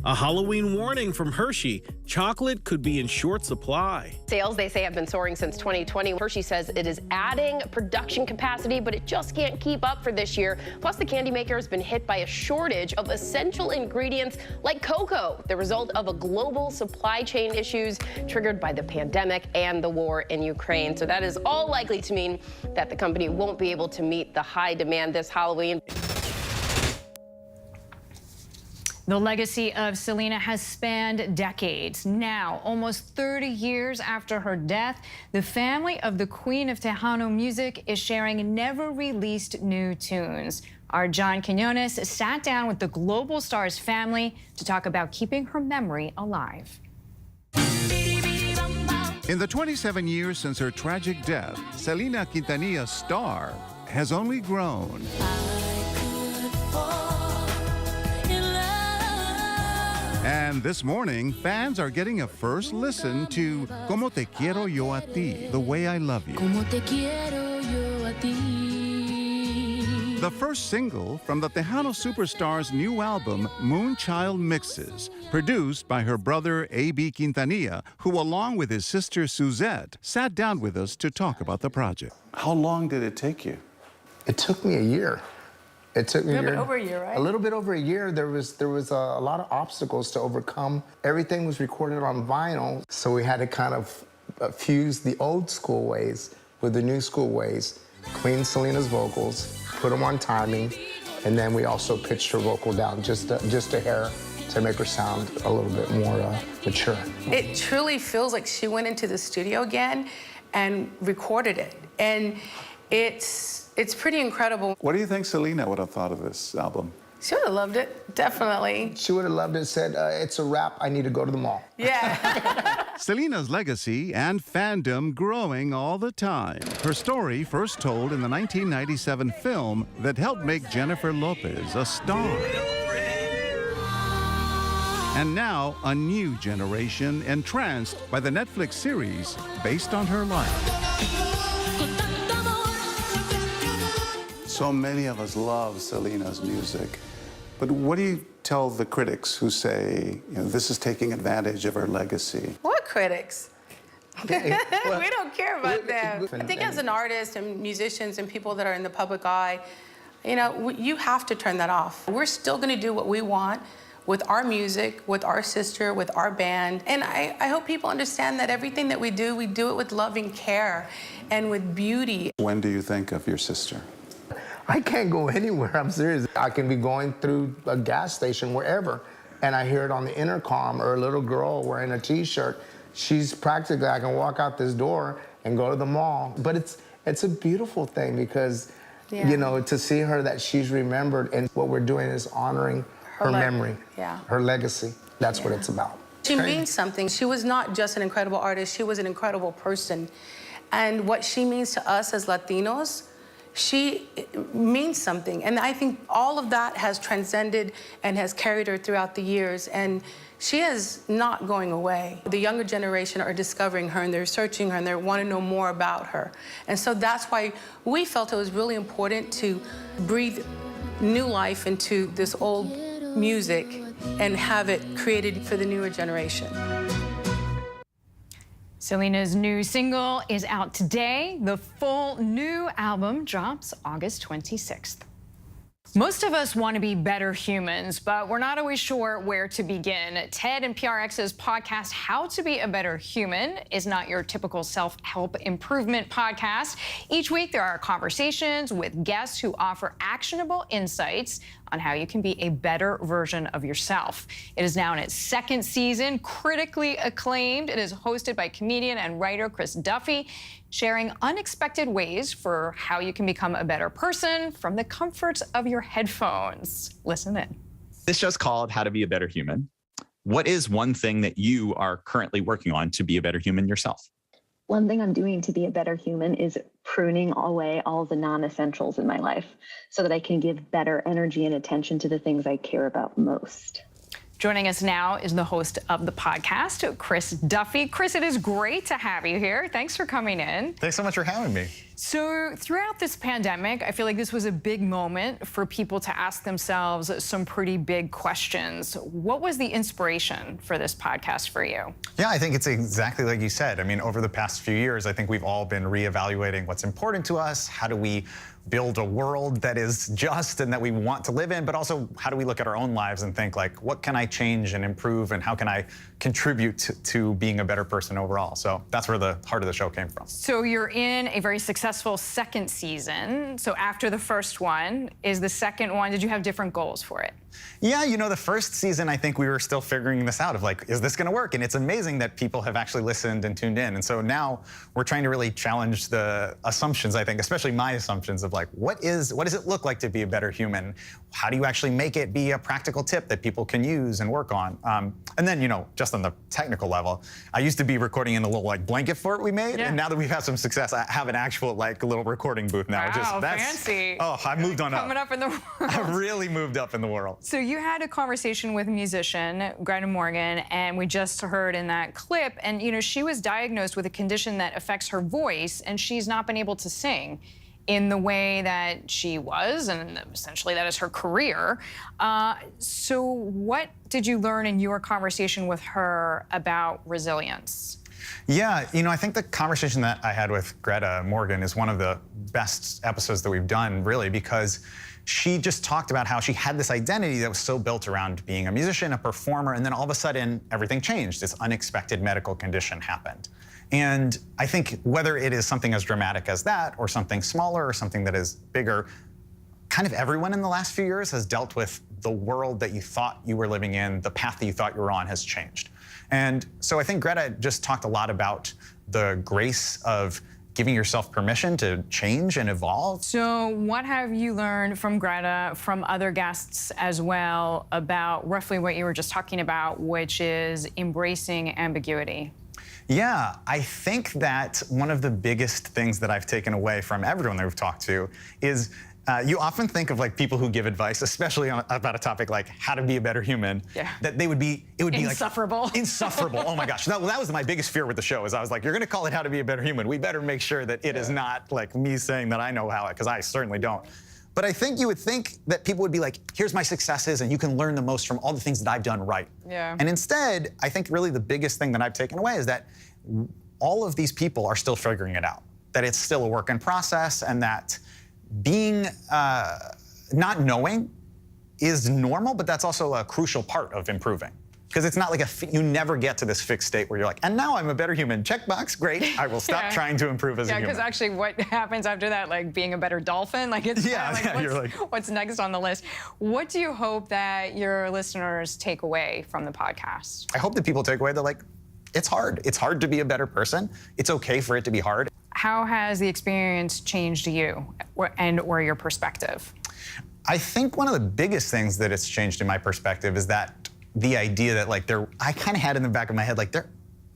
A Halloween warning from Hershey. Chocolate could be in short supply. Sales, they say, have been soaring since 2020. Hershey says it is adding production capacity, but it just can't keep up for this year. Plus, the candy maker has been hit by a shortage of essential ingredients like cocoa, the result of a global supply chain issues triggered by the pandemic and the war in Ukraine. So that is all likely to mean that the company won't be able to meet the high demand this Halloween. The legacy of Selena has spanned decades. Now, almost 30 years after her death, the family of the Queen of Tejano music is sharing never-released new tunes. Our John Quinones sat down with the global star's family to talk about keeping her memory alive. In the 27 years since her tragic death, Selena Quintanilla's star has only grown. And this morning, fans are getting a first listen to Como Te Quiero Yo A Ti, The Way I Love You. Como te quiero yo a ti. The first single from the Tejano Superstar's new album, Moonchild Mixes, produced by her brother A.B. Quintanilla, who, along with his sister Suzette, sat down with us to talk about the project. How long did it take you? It took me a year. It took me a little bit over a year, right? A little bit over a year. There was a lot of obstacles to overcome. Everything was recorded on vinyl, so we had to kind of fuse the old school ways with the new school ways. Clean Selena's vocals, put them on timing, and then we also pitched her vocal down just a hair to make her sound a little bit more mature. It truly feels like she went into the studio again and recorded it, and it's pretty incredible. What do you think Selena would have thought of this album? She would have loved it, definitely. She would have loved it, said, it's a wrap, I need to go to the mall. Yeah. Selena's legacy and fandom growing all the time. Her story first told in the 1997 film that helped make Jennifer Lopez a star. And now, a new generation entranced by the Netflix series based on her life. so many of us love Selena's music. But what do you tell the critics who say, this is taking advantage of her legacy? What critics? We don't care about them. I think as an artist and musicians and people that are in the public eye, you have to turn that off. We're still going to do what we want with our music, with our sister, with our band. And I hope people understand that everything that we do it with love and care and with beauty. When do you think of your sister? I can't go anywhere, I'm serious. I can be going through a gas station, wherever, and I hear it on the intercom, or a little girl wearing a t-shirt. She's practically, I can walk out this door and go to the mall. But it's a beautiful thing because, to see her, that she's remembered, and what we're doing is honoring her memory, her legacy. That's what it's about. She means something. She was not just an incredible artist, she was an incredible person. And what she means to us as Latinos, she means something. And I think all of that has transcended and has carried her throughout the years. And she is not going away. The younger generation are discovering her, and they're searching her, and they want to know more about her. And so that's why we felt it was really important to breathe new life into this old music and have it created for the newer generation. Selena's new single is out today. The full new album drops August 26th. Most of us want to be better humans, but we're not always sure where to begin. TED and PRX's podcast, How to Be a Better Human, is not your typical self-help improvement podcast. Each week, there are conversations with guests who offer actionable insights on how you can be a better version of yourself. It is now in its second season, critically acclaimed. It is hosted by comedian and writer Chris Duffy, sharing unexpected ways for how you can become a better person from the comforts of your headphones. Listen in. This show's called How to Be a Better Human. What is one thing that you are currently working on to be a better human yourself? One thing I'm doing to be a better human is pruning away all the non-essentials in my life so that I can give better energy and attention to the things I care about most. Joining us now is the host of the podcast, Chris Duffy. Chris, it is great to have you here. Thanks for coming in. Thanks so much for having me. So throughout this pandemic, I feel like this was a big moment for people to ask themselves some pretty big questions. What was the inspiration for this podcast for you? Yeah, I think it's exactly like you said. I mean, over the past few years, I think we've all been reevaluating what's important to us. How do we build a world that is just and that we want to live in, but also how do we look at our own lives and think, like, what can I change and improve, and how can I contribute to being a better person overall? So that's where the heart of the show came from. So you're in a very successful second season. So after the first one, is the second one, did you have different goals for it? Yeah, the first season, I think we were still figuring this out of, like, is this going to work? And it's amazing that people have actually listened and tuned in. And so now we're trying to really challenge the assumptions, I think, especially my assumptions of, like, what does it look like to be a better human? How do you actually make it be a practical tip that people can use and work on? And then, just on the technical level, I used to be recording in a little, like, blanket fort we made. Yeah. And now that we've had some success, I have an actual, like, little recording booth now. Wow, fancy. Oh, I moved on up. Coming up in the world. I really moved up in the world. So you had a conversation with musician Greta Morgan, and we just heard in that clip, and she was diagnosed with a condition that affects her voice, and she's not been able to sing in the way that she was, and essentially that is her career. So what did you learn in your conversation with her about resilience? Yeah, I think the conversation that I had with Greta Morgan is one of the best episodes that we've done, really, because she just talked about how she had this identity that was so built around being a musician, a performer, and then all of a sudden everything changed. This unexpected medical condition happened. And I think whether it is something as dramatic as that, or something smaller, or something that is bigger, kind of everyone in the last few years has dealt with the world that you thought you were living in, the path that you thought you were on has changed. And so I think Greta just talked a lot about the grace of giving yourself permission to change and evolve. So what have you learned from Greta, from other guests as well, about roughly what you were just talking about, which is embracing ambiguity? Yeah, I think that one of the biggest things that I've taken away from everyone that we've talked to is you often think of, like, people who give advice, especially about a topic like how to be a better human, that it would be insufferable. Like insufferable. Oh my gosh, that was my biggest fear with the show. Is I was like, you're going to call it How to Be a Better Human. We better make sure that it is not like me saying that I know how, because I certainly don't. But I think you would think that people would be like, here's my successes, and you can learn the most from all the things that I've done right. Yeah. And instead, I think really the biggest thing that I've taken away is that all of these people are still figuring it out, that it's still a work in process, and that being not knowing is normal, but that's also a crucial part of improving. Because it's not like you never get to this fixed state where you're like, and now I'm a better human. Checkbox, great. I will stop trying to improve as a human. Yeah, because actually what happens after that, like being a better dolphin, like it's what's next on the list. What do you hope that your listeners take away from the podcast? I hope that people take away that, like, it's hard. It's hard to be a better person. It's okay for it to be hard. How has the experience changed you or your perspective? I think one of the biggest things that it's changed in my perspective is that the idea that, like, I kind of had in the back of my head, like,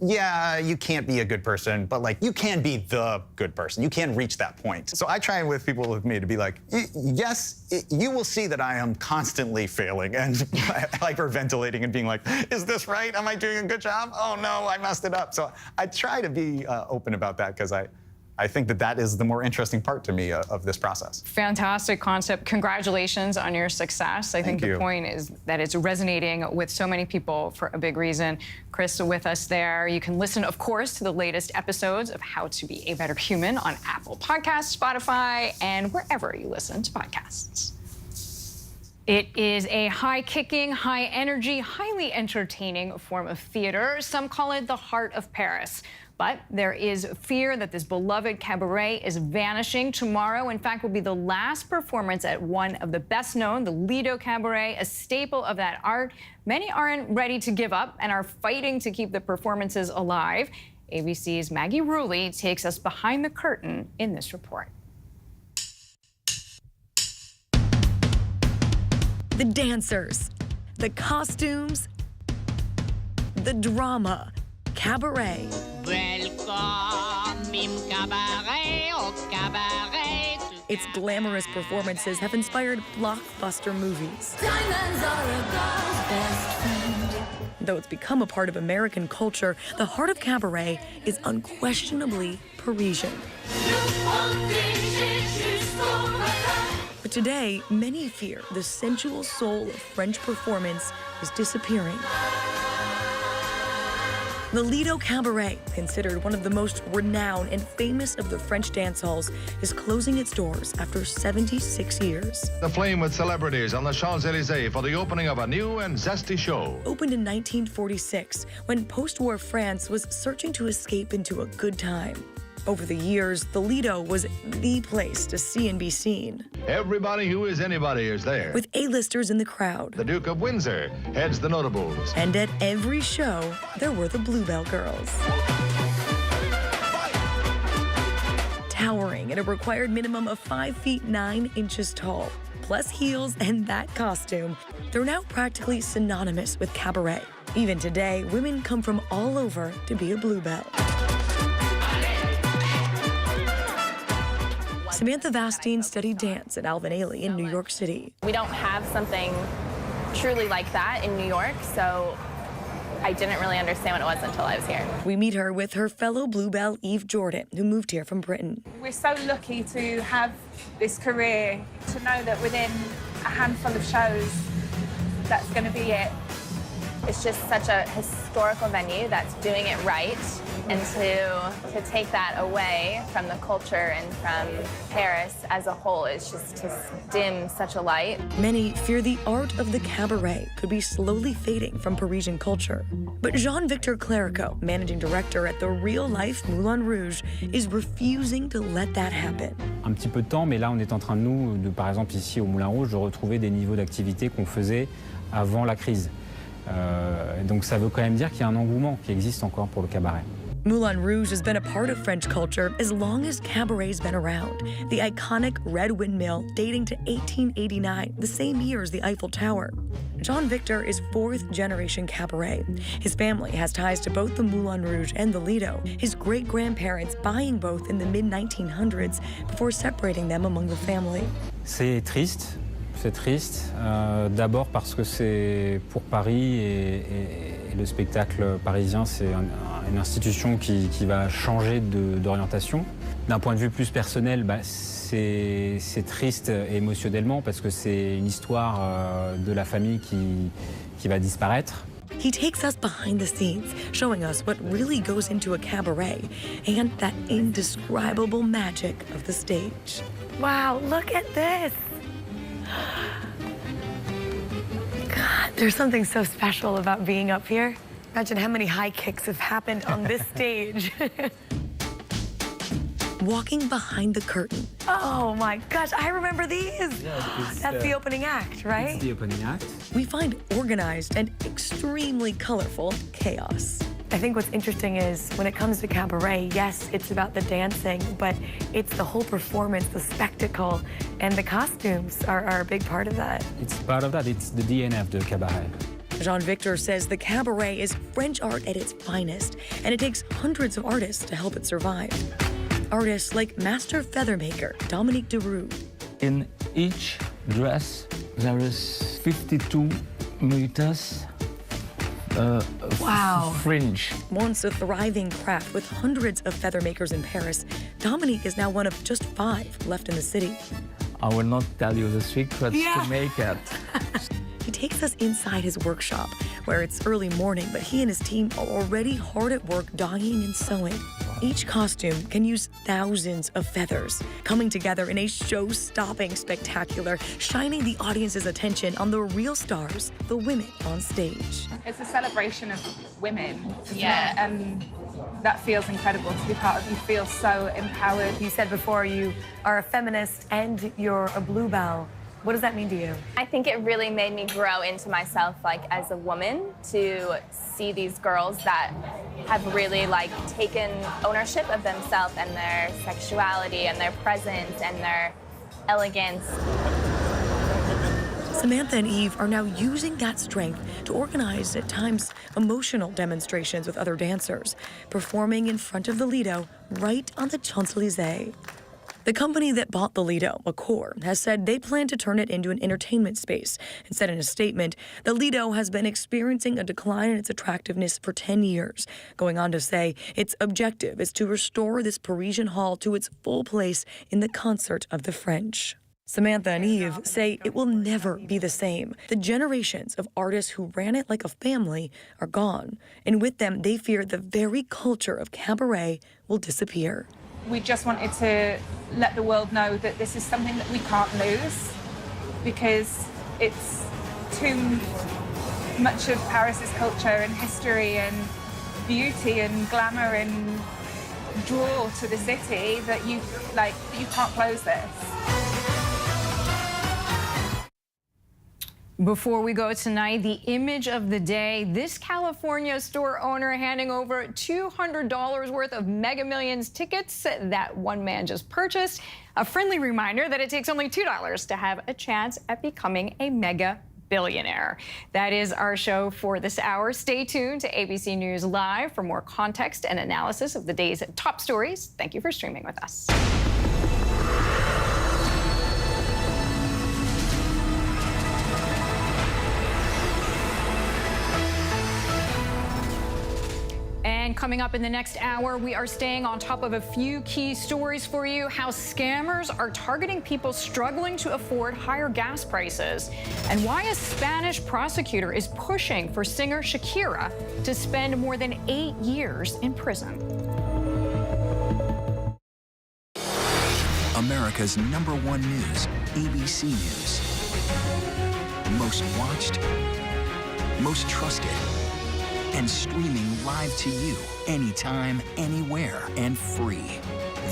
yeah, you can't be a good person, but, like, you can be the good person. You can reach that point. So I try with people with me to be like, yes, you will see that I am constantly failing and hyperventilating and being like, is this right? Am I doing a good job? Oh, no, I messed it up. So I try to be open about that because I think that that is the more interesting part to me of this process. Fantastic concept. Congratulations on your success. I think the point is that it's resonating with so many people for a big reason. Chris, with us there. You can listen, of course, to the latest episodes of How to Be a Better Human on Apple Podcasts, Spotify, and wherever you listen to podcasts. It is a high-kicking, high-energy, highly entertaining form of theater. Some call it the heart of Paris. But there is fear that this beloved cabaret is vanishing. Tomorrow, in fact, will be the last performance at one of the best-known, the Lido Cabaret, a staple of that art. Many aren't ready to give up and are fighting to keep the performances alive. ABC's Maggie Rulli takes us behind the curtain in this report. The dancers, the costumes, the drama. Cabaret. Its glamorous performances have inspired blockbuster movies. Though it's become a part of American culture, the heart of cabaret is unquestionably Parisian. But today, many fear the sensual soul of French performance is disappearing. The Lido Cabaret, considered one of the most renowned and famous of the French dance halls, is closing its doors after 76 years. The flame with celebrities on the Champs-Élysées for the opening of a new and zesty show. Opened in 1946, when post-war France was searching to escape into a good time. Over the years, the Lido was the place to see and be seen. Everybody who is anybody is there. With A-listers in the crowd. The Duke of Windsor heads the notables. And at every show, there were the Bluebell Girls. Towering at a required minimum of 5 feet 9 inches tall, plus heels and that costume, they're now practically synonymous with cabaret. Even today, women come from all over to be a Bluebell. Samantha Vastine studied dance at Alvin Ailey in New York City. We don't have something truly like that in New York, so I didn't really understand what it was until I was here. We meet her with her fellow Bluebell, Eve Jordan, who moved here from Britain. We're so lucky to have this career, to know that within a handful of shows, that's going to be it. It's just such a historical venue that's doing it right, and to take that away from the culture and from Paris as a whole is just to dim such a light. Many fear the art of the cabaret could be slowly fading from Parisian culture. But Jean-Victor Clerico, managing director at the real-life Moulin Rouge, is refusing to let that happen. Un petit peu de temps, mais là on est en train par exemple ici au Moulin Rouge, de retrouver des niveaux d'activité qu'on faisait avant la crise. Donc ça veut quand même dire qu'il y a un engouement qui existe encore pour le cabaret. Moulin Rouge has been a part of French culture as long as cabaret's been around. The iconic red windmill dating to 1889, the same year as the Eiffel Tower. Jean-Victor is fourth-generation cabaret. His family has ties to both the Moulin Rouge and the Lido, his great-grandparents buying both in the mid-1900s before separating them among the family. C'est triste. C'est triste, d'abord parce que c'est pour Paris et le spectacle parisien, c'est une institution qui va changer d'orientation. D'un point de vue plus personnel, c'est triste émotionnellement parce que c'est une histoire de la famille qui va disparaître. He takes us behind the scenes, showing us what really goes into a cabaret and that indescribable magic of the stage. Wow, look at this. God, there's something so special about being up here. Imagine how many high kicks have happened on this stage. Walking behind the curtain. Oh my gosh, I remember these. Yeah, that's the opening act, right? It's the opening act. We find organized and extremely colorful chaos. I think what's interesting is when it comes to cabaret, yes, it's about the dancing, but it's the whole performance, the spectacle, and the costumes are a big part of that. It's part of that. It's the DNA of the cabaret. Jean-Victor says the cabaret is French art at its finest, and it takes hundreds of artists to help it survive. Artists like master feathermaker Dominique Deroux. In each dress, there is 52 meters Wow. fringe. Once a thriving craft with hundreds of feather makers in Paris, Dominique is now one of just 5 left in the city. I will not tell you the secrets to make it. He takes us inside his workshop, where it's early morning, but he and his team are already hard at work dyeing and sewing. Each costume can use thousands of feathers, coming together in a show-stopping spectacular, shining the audience's attention on the real stars, the women on stage. It's a celebration of women, isn't Yeah. it? And that feels incredible to be part of. You feel so empowered. You said before you are a feminist and you're a bluebell. What does that mean to you? I think it really made me grow into myself, like, as a woman, to see these girls that have really, like, taken ownership of themselves and their sexuality and their presence and their elegance. Samantha and Eve are now using that strength to organize, at times, emotional demonstrations with other dancers, performing in front of the Lido right on the Champs-Élysées. The company that bought the Lido, Accor, has said they plan to turn it into an entertainment space and said in a statement, the Lido has been experiencing a decline in its attractiveness for 10 years, going on to say its objective is to restore this Parisian hall to its full place in the concert of the French. Samantha and Eve say it will never be the same. The generations of artists who ran it like a family are gone, and with them, they fear the very culture of cabaret will disappear. We just wanted to let the world know that this is something that we can't lose because it's too much of Paris's culture and history and beauty and glamour and draw to the city that you can't close this. Before we go tonight, the image of the day, this California store owner handing over $200 worth of Mega Millions tickets that one man just purchased. A friendly reminder that it takes only $2 to have a chance at becoming a mega billionaire. That is our show for this hour. Stay tuned to ABC News Live for more context and analysis of the day's top stories. Thank you for streaming with us. And coming up in the next hour, we are staying on top of a few key stories for you. How scammers are targeting people struggling to afford higher gas prices. And why a Spanish prosecutor is pushing for singer Shakira to spend more than 8 years in prison. America's #1 news, ABC News. Most watched, most trusted, and streaming live to you anytime, anywhere, and free.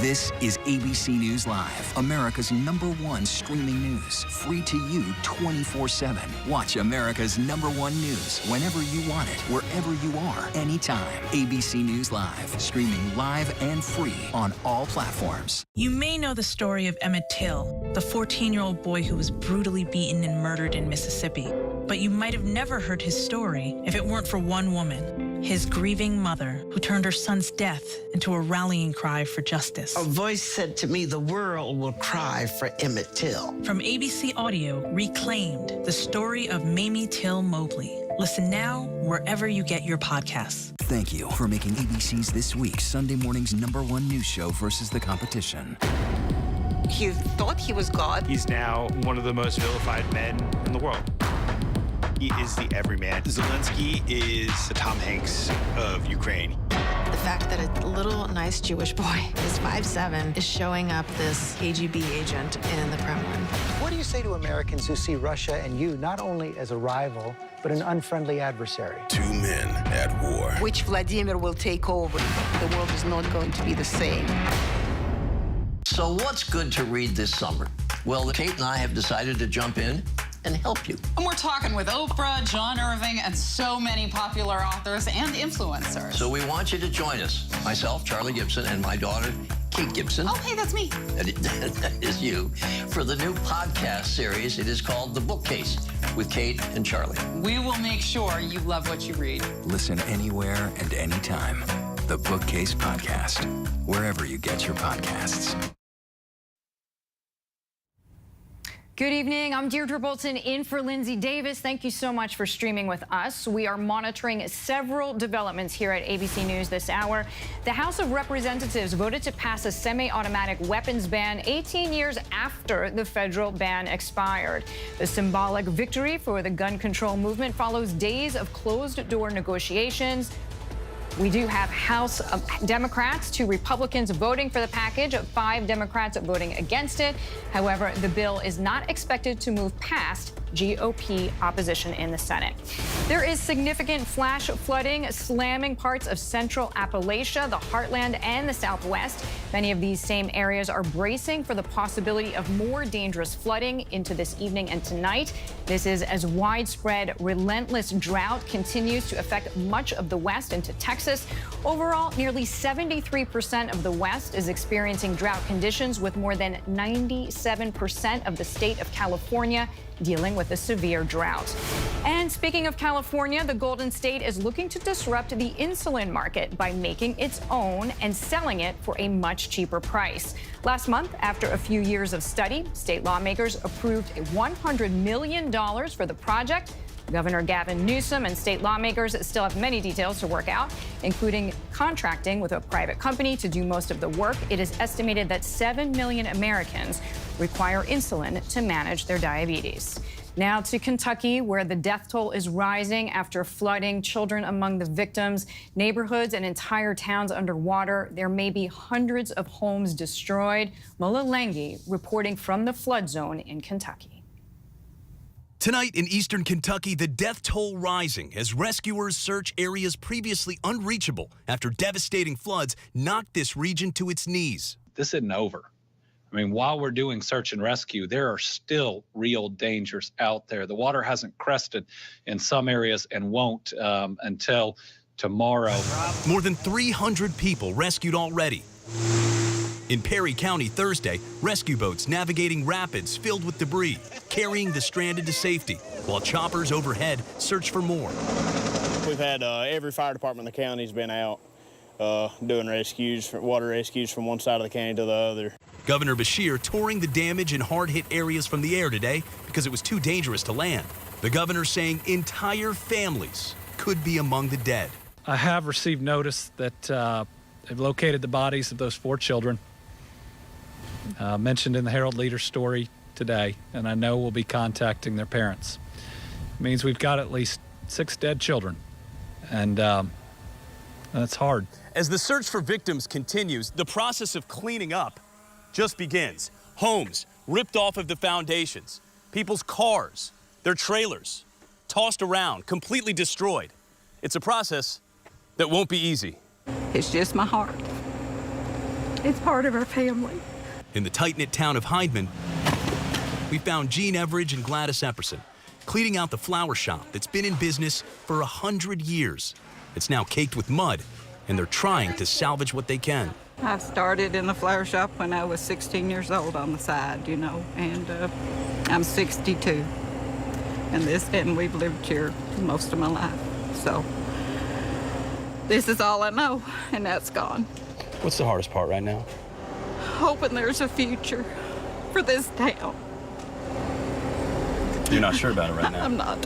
This is ABC News Live, America's #1 streaming news, free to you 24/7. Watch America's #1 news whenever you want it, wherever you are, anytime. ABC News Live, streaming live and free on all platforms. You may know the story of Emmett Till, the 14-year-old boy who was brutally beaten and murdered in Mississippi. But you might have never heard his story if it weren't for one woman, his grieving mother, who turned her son's death into a rallying cry for justice. A voice said to me, the world will cry for Emmett Till. From ABC Audio, Reclaimed, the story of Mamie Till Mobley. Listen now wherever you get your podcasts. Thank you for making ABC's This Week Sunday morning's #1 news show versus the competition. He thought he was God. He's now one of the most vilified men in the world. He is the everyman. Zelensky is the Tom Hanks of Ukraine. The fact that a little nice Jewish boy is 5'7" is showing up this KGB agent in the Kremlin. What do you say to Americans who see Russia and you not only as a rival, but an unfriendly adversary? Two men at war. Which Vladimir will take over. The world is not going to be the same. So what's good to read this summer? Well, Kate and I have decided to jump in and help you. And we're talking with Oprah, John Irving, and so many popular authors and influencers. So we want you to join us. Myself, Charlie Gibson, and my daughter, Kate Gibson. Oh, hey, that's me. That is you. For the new podcast series, it is called The Bookcase with Kate and Charlie. We will make sure you love what you read. Listen anywhere and anytime. The Bookcase Podcast, wherever you get your podcasts. Good evening. I'm Deirdre Bolton in for Lindsay Davis. Thank you so much for streaming with us. We are monitoring several developments here at ABC News this hour. The House of Representatives voted to pass a semi-automatic weapons ban 18 years after the federal ban expired. The symbolic victory for the gun control movement follows days of closed-door negotiations. We do have House Democrats, 2 Republicans voting for the package, 5 Democrats voting against it. However, the bill is not expected to move past GOP opposition in the Senate. There is significant flash flooding slamming parts of central Appalachia, the heartland, and the Southwest. Many of these same areas are bracing for the possibility of more dangerous flooding into this evening and tonight. This is as widespread, relentless drought continues to affect much of the West into Texas. Overall, nearly 73% of the West is experiencing drought conditions, with more than 97% of the state of California dealing with a severe drought. And speaking of California, the Golden State is looking to disrupt the insulin market by making its own and selling it for a much cheaper price. Last month, after a few years of study, state lawmakers approved $100 million for the project. Governor Gavin Newsom and state lawmakers still have many details to work out, including contracting with a private company to do most of the work. It is estimated that 7 million Americans require insulin to manage their diabetes. Now to Kentucky, where the death toll is rising after flooding, children among the victims, neighborhoods and entire towns underwater. There may be hundreds of homes destroyed. Mola Lengi reporting from the flood zone in Kentucky. Tonight in eastern Kentucky, the death toll rising as rescuers search areas previously unreachable after devastating floods knocked this region to its knees. This isn't over. I mean, while we're doing search and rescue, there are still real dangers out there. The water hasn't crested in some areas and won't until tomorrow. More than 300 people rescued already. In Perry County Thursday, rescue boats navigating rapids filled with debris, carrying the stranded to safety, while choppers overhead search for more. We've had every fire department in the county's been out doing rescues, water rescues from one side of the county to the other. Governor Beshear touring the damage in hard-hit areas from the air today because it was too dangerous to land. The governor saying entire families could be among the dead. I have received notice that they've located the bodies of those 4 children mentioned in the Herald Leader story today, and I know we'll be contacting their parents. It means we've got at least 6 dead children, and that's hard. As the search for victims continues, the process of cleaning up just begins. Homes ripped off of the foundations, people's cars, their trailers, tossed around, completely destroyed. It's a process that won't be easy. It's just my heart. It's part of our family. In the tight-knit town of Hyndman, we found Jean Everidge and Gladys Epperson cleaning out the flower shop that's been in business for 100 years. It's now caked with mud, and they're trying to salvage what they can. I started in the flower shop when I was 16 years old on the side, you know, and I'm 62. And we've lived here most of my life, so this is all I know, and that's gone. What's the hardest part right now? Hoping there's a future for this town. You're not sure about it right now? I'm not.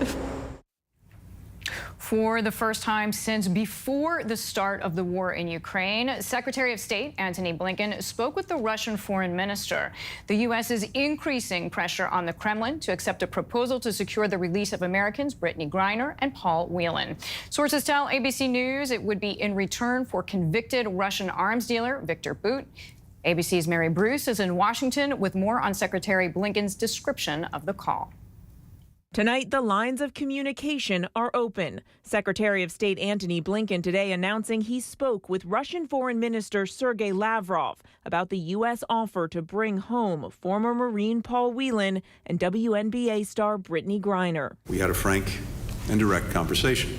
For the first time since before the start of the war in Ukraine, Secretary of State Antony Blinken spoke with the Russian foreign minister. The U.S. is increasing pressure on the Kremlin to accept a proposal to secure the release of Americans Brittany Griner and Paul Whelan. Sources tell ABC News it would be in return for convicted Russian arms dealer Viktor Bout. ABC's Mary Bruce is in Washington with more on Secretary Blinken's description of the call. Tonight, the lines of communication are open. Secretary of State Antony Blinken today announcing he spoke with Russian Foreign Minister Sergei Lavrov about the U.S. offer to bring home former Marine Paul Whelan and WNBA star Brittany Griner. We had a frank and direct conversation.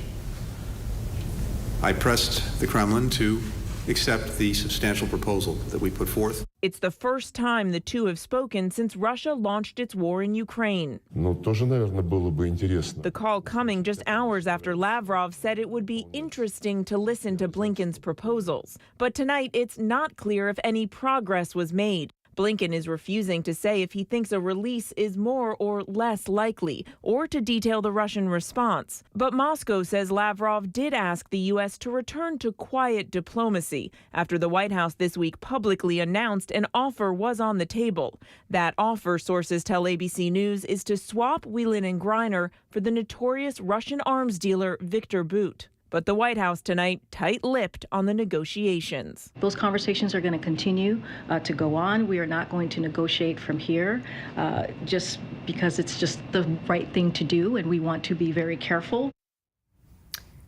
I pressed the Kremlin to accept the substantial proposal that we put forth. It's the first time the two have spoken since Russia launched its war in Ukraine. The call coming just hours after Lavrov said it would be interesting to listen to Blinken's proposals. But tonight, it's not clear if any progress was made. Blinken is refusing to say if he thinks a release is more or less likely, or to detail the Russian response. But Moscow says Lavrov did ask the U.S. to return to quiet diplomacy after the White House this week publicly announced an offer was on the table. That offer, sources tell ABC News, is to swap Whelan and Griner for the notorious Russian arms dealer Viktor Bout. But the White House tonight tight-lipped on the negotiations. Those conversations are going to continue to go on. We are not going to negotiate from here just because it's just the right thing to do, and we want to be very careful.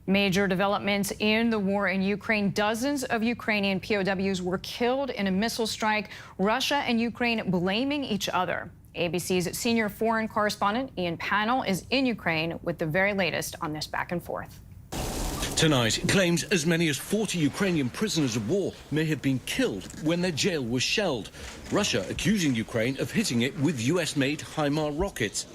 Major developments in the war in Ukraine. Dozens of Ukrainian POWs were killed in a missile strike. Russia and Ukraine blaming each other. ABC's senior foreign correspondent Ian Pannell is in Ukraine with the very latest on this back and forth. Tonight, it claims as many as 40 Ukrainian prisoners of war may have been killed when their jail was shelled. Russia accusing Ukraine of hitting it with US-made HIMARS rockets.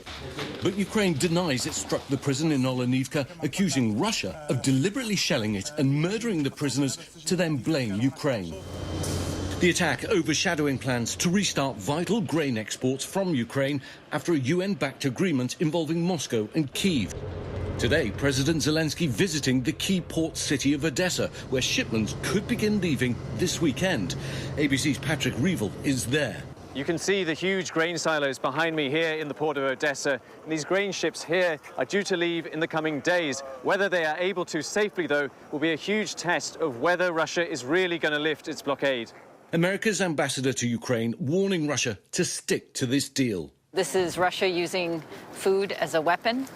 But Ukraine denies it struck the prison in Olenivka, accusing Russia of deliberately shelling it and murdering the prisoners to then blame Ukraine. The attack overshadowing plans to restart vital grain exports from Ukraine after a UN-backed agreement involving Moscow and Kyiv. Today, President Zelensky visiting the key port city of Odessa, where shipments could begin leaving this weekend. ABC's Patrick Reevell is there. You can see the huge grain silos behind me here in the port of Odessa. And these grain ships here are due to leave in the coming days. Whether they are able to safely, though, will be a huge test of whether Russia is really going to lift its blockade. America's ambassador to Ukraine warning Russia to stick to this deal. This is Russia using food as a weapon.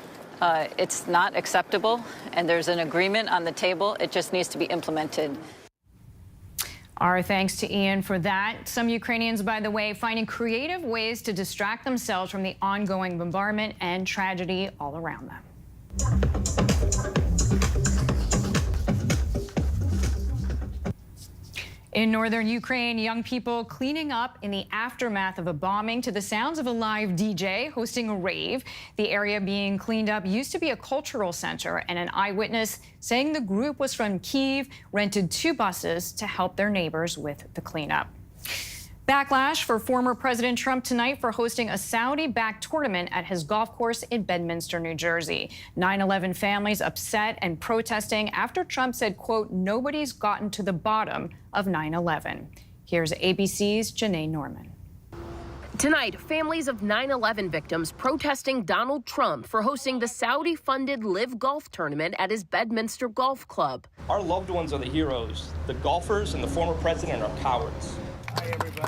It's not acceptable, and there's an agreement on the table. It just needs to be implemented. Our thanks to Ian for that. Some Ukrainians, by the way, finding creative ways to distract themselves from the ongoing bombardment and tragedy all around them. In northern Ukraine, young people cleaning up in the aftermath of a bombing to the sounds of a live DJ hosting a rave. The area being cleaned up used to be a cultural center, and an eyewitness saying the group was from Kyiv, rented 2 buses to help their neighbors with the cleanup. Backlash for former President Trump tonight for hosting a Saudi-backed tournament at his golf course in Bedminster, New Jersey. 9/11 families upset and protesting after Trump said, quote, nobody's gotten to the bottom of 9/11. Here's ABC's Janae Norman. Tonight, families of 9/11 victims protesting Donald Trump for hosting the Saudi-funded Live Golf tournament at his Bedminster Golf Club. Our loved ones are the heroes. The golfers and the former president are cowards.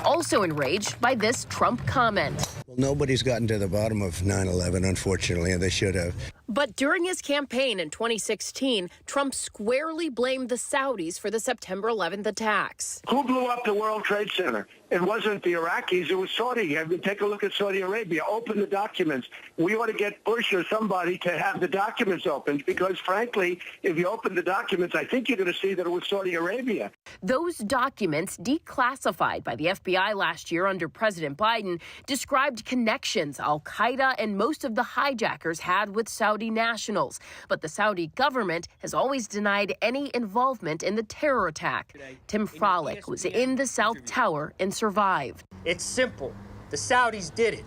Also enraged by this Trump comment. Well, nobody's gotten to the bottom of 9/11, unfortunately, and they should have. But during his campaign in 2016, Trump squarely blamed the Saudis for the September 11th attacks. Who blew up the World Trade Center? It wasn't the Iraqis, it was Saudi. I mean, take a look at Saudi Arabia. Open the documents. We ought to get Bush or somebody to have the documents opened because, frankly, if you open the documents, I think you're going to see that it was Saudi Arabia. Those documents, declassified by the FBI last year under President Biden, described connections Al-Qaeda and most of the hijackers had with Saudi nationals. But the Saudi government has always denied any involvement in the terror attack. Tim Frolick was in the South Tower and survived. It's simple. The Saudis did it.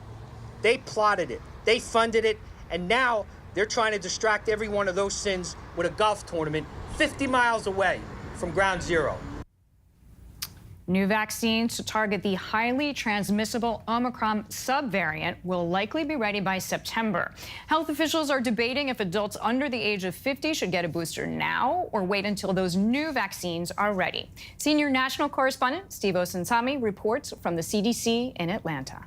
They plotted it. They funded it. And now they're trying to distract every one of those sins with a golf tournament 50 miles away from ground zero. New vaccines to target the highly transmissible Omicron subvariant will likely be ready by September. Health officials are debating if adults under the age of 50 should get a booster now or wait until those new vaccines are ready. Senior national correspondent Steve Osunsami reports from the CDC in Atlanta.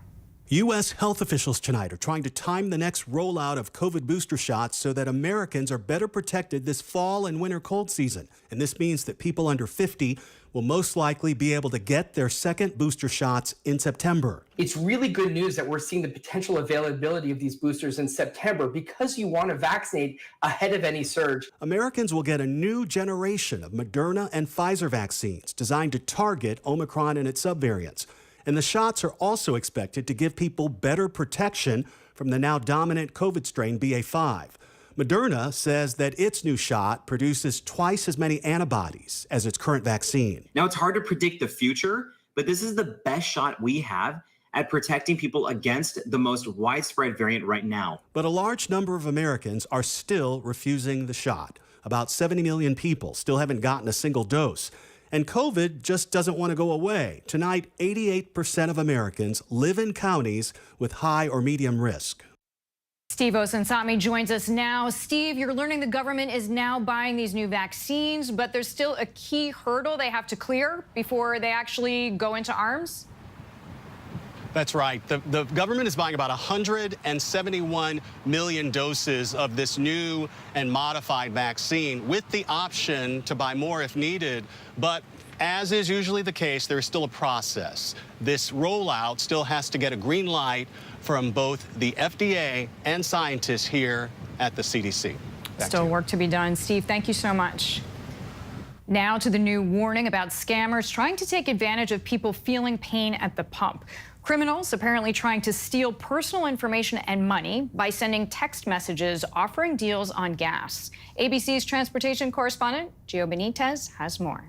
U.S. health officials tonight are trying to time the next rollout of COVID booster shots so that Americans are better protected this fall and winter cold season. And this means that people under 50 will most likely be able to get their second booster shots in September. It's really good news that we're seeing the potential availability of these boosters in September because you want to vaccinate ahead of any surge. Americans will get a new generation of Moderna and Pfizer vaccines designed to target Omicron and its subvariants. And the shots are also expected to give people better protection from the now dominant COVID strain BA.5. Moderna says that its new shot produces twice as many antibodies as its current vaccine. Now, it's hard to predict the future, but this is the best shot we have at protecting people against the most widespread variant right now. But a large number of Americans are still refusing the shot. About 70 million people still haven't gotten a single dose. And COVID just doesn't want to go away. Tonight, 88% of Americans live in counties with high or medium risk. Steve Osunsami joins us now. Steve, you're learning the government is now buying these new vaccines, but there's still a key hurdle they have to clear before they actually go into arms? That's right. The government is buying about 171 million doses of this new and modified vaccine with the option to buy more if needed. But as is usually the case, there is still a process. This rollout still has to get a green light from both the FDA and scientists here at the CDC. Still work to be done. Steve, thank you so much. Now to the new warning about scammers trying to take advantage of people feeling pain at the pump. Criminals apparently trying to steal personal information and money by sending text messages offering deals on gas. ABC's transportation correspondent Gio Benitez has more.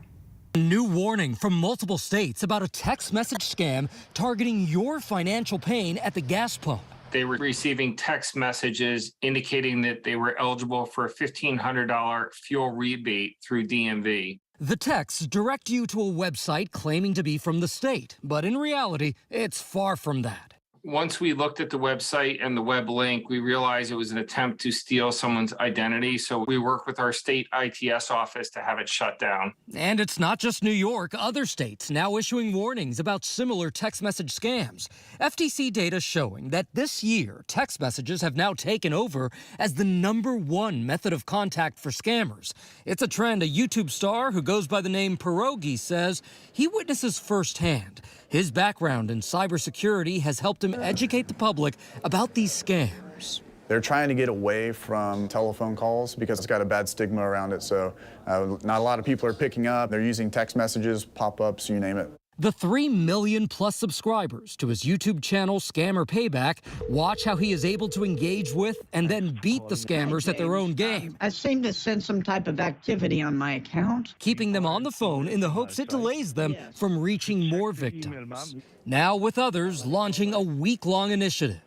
A new warning from multiple states about a text message scam targeting your financial pain at the gas pump. They were receiving text messages indicating that they were eligible for a $1,500 fuel rebate through DMV. The texts direct you to a website claiming to be from the state, but in reality, it's far from that. Once we looked at the website and the web link, we realized it was an attempt to steal someone's identity. So we worked with our state ITS office to have it shut down. And it's not just New York. Other states now issuing warnings about similar text message scams. FTC data showing that this year, text messages have now taken over as the #1 method of contact for scammers. It's a trend a YouTube star who goes by the name Pierogi says he witnesses firsthand. His background in cybersecurity has helped him educate the public about these scams. They're trying to get away from telephone calls because it's got a bad stigma around it, so not a lot of people are picking up. They're using text messages, pop-ups, you name it. The 3 million plus subscribers to his YouTube channel, Scammer Payback, watch how he is able to engage with and then beat the scammers at their own game. I seem to send some type of activity on my account, keeping them on the phone in the hopes it delays them from reaching more victims. Now with others launching a week-long initiative.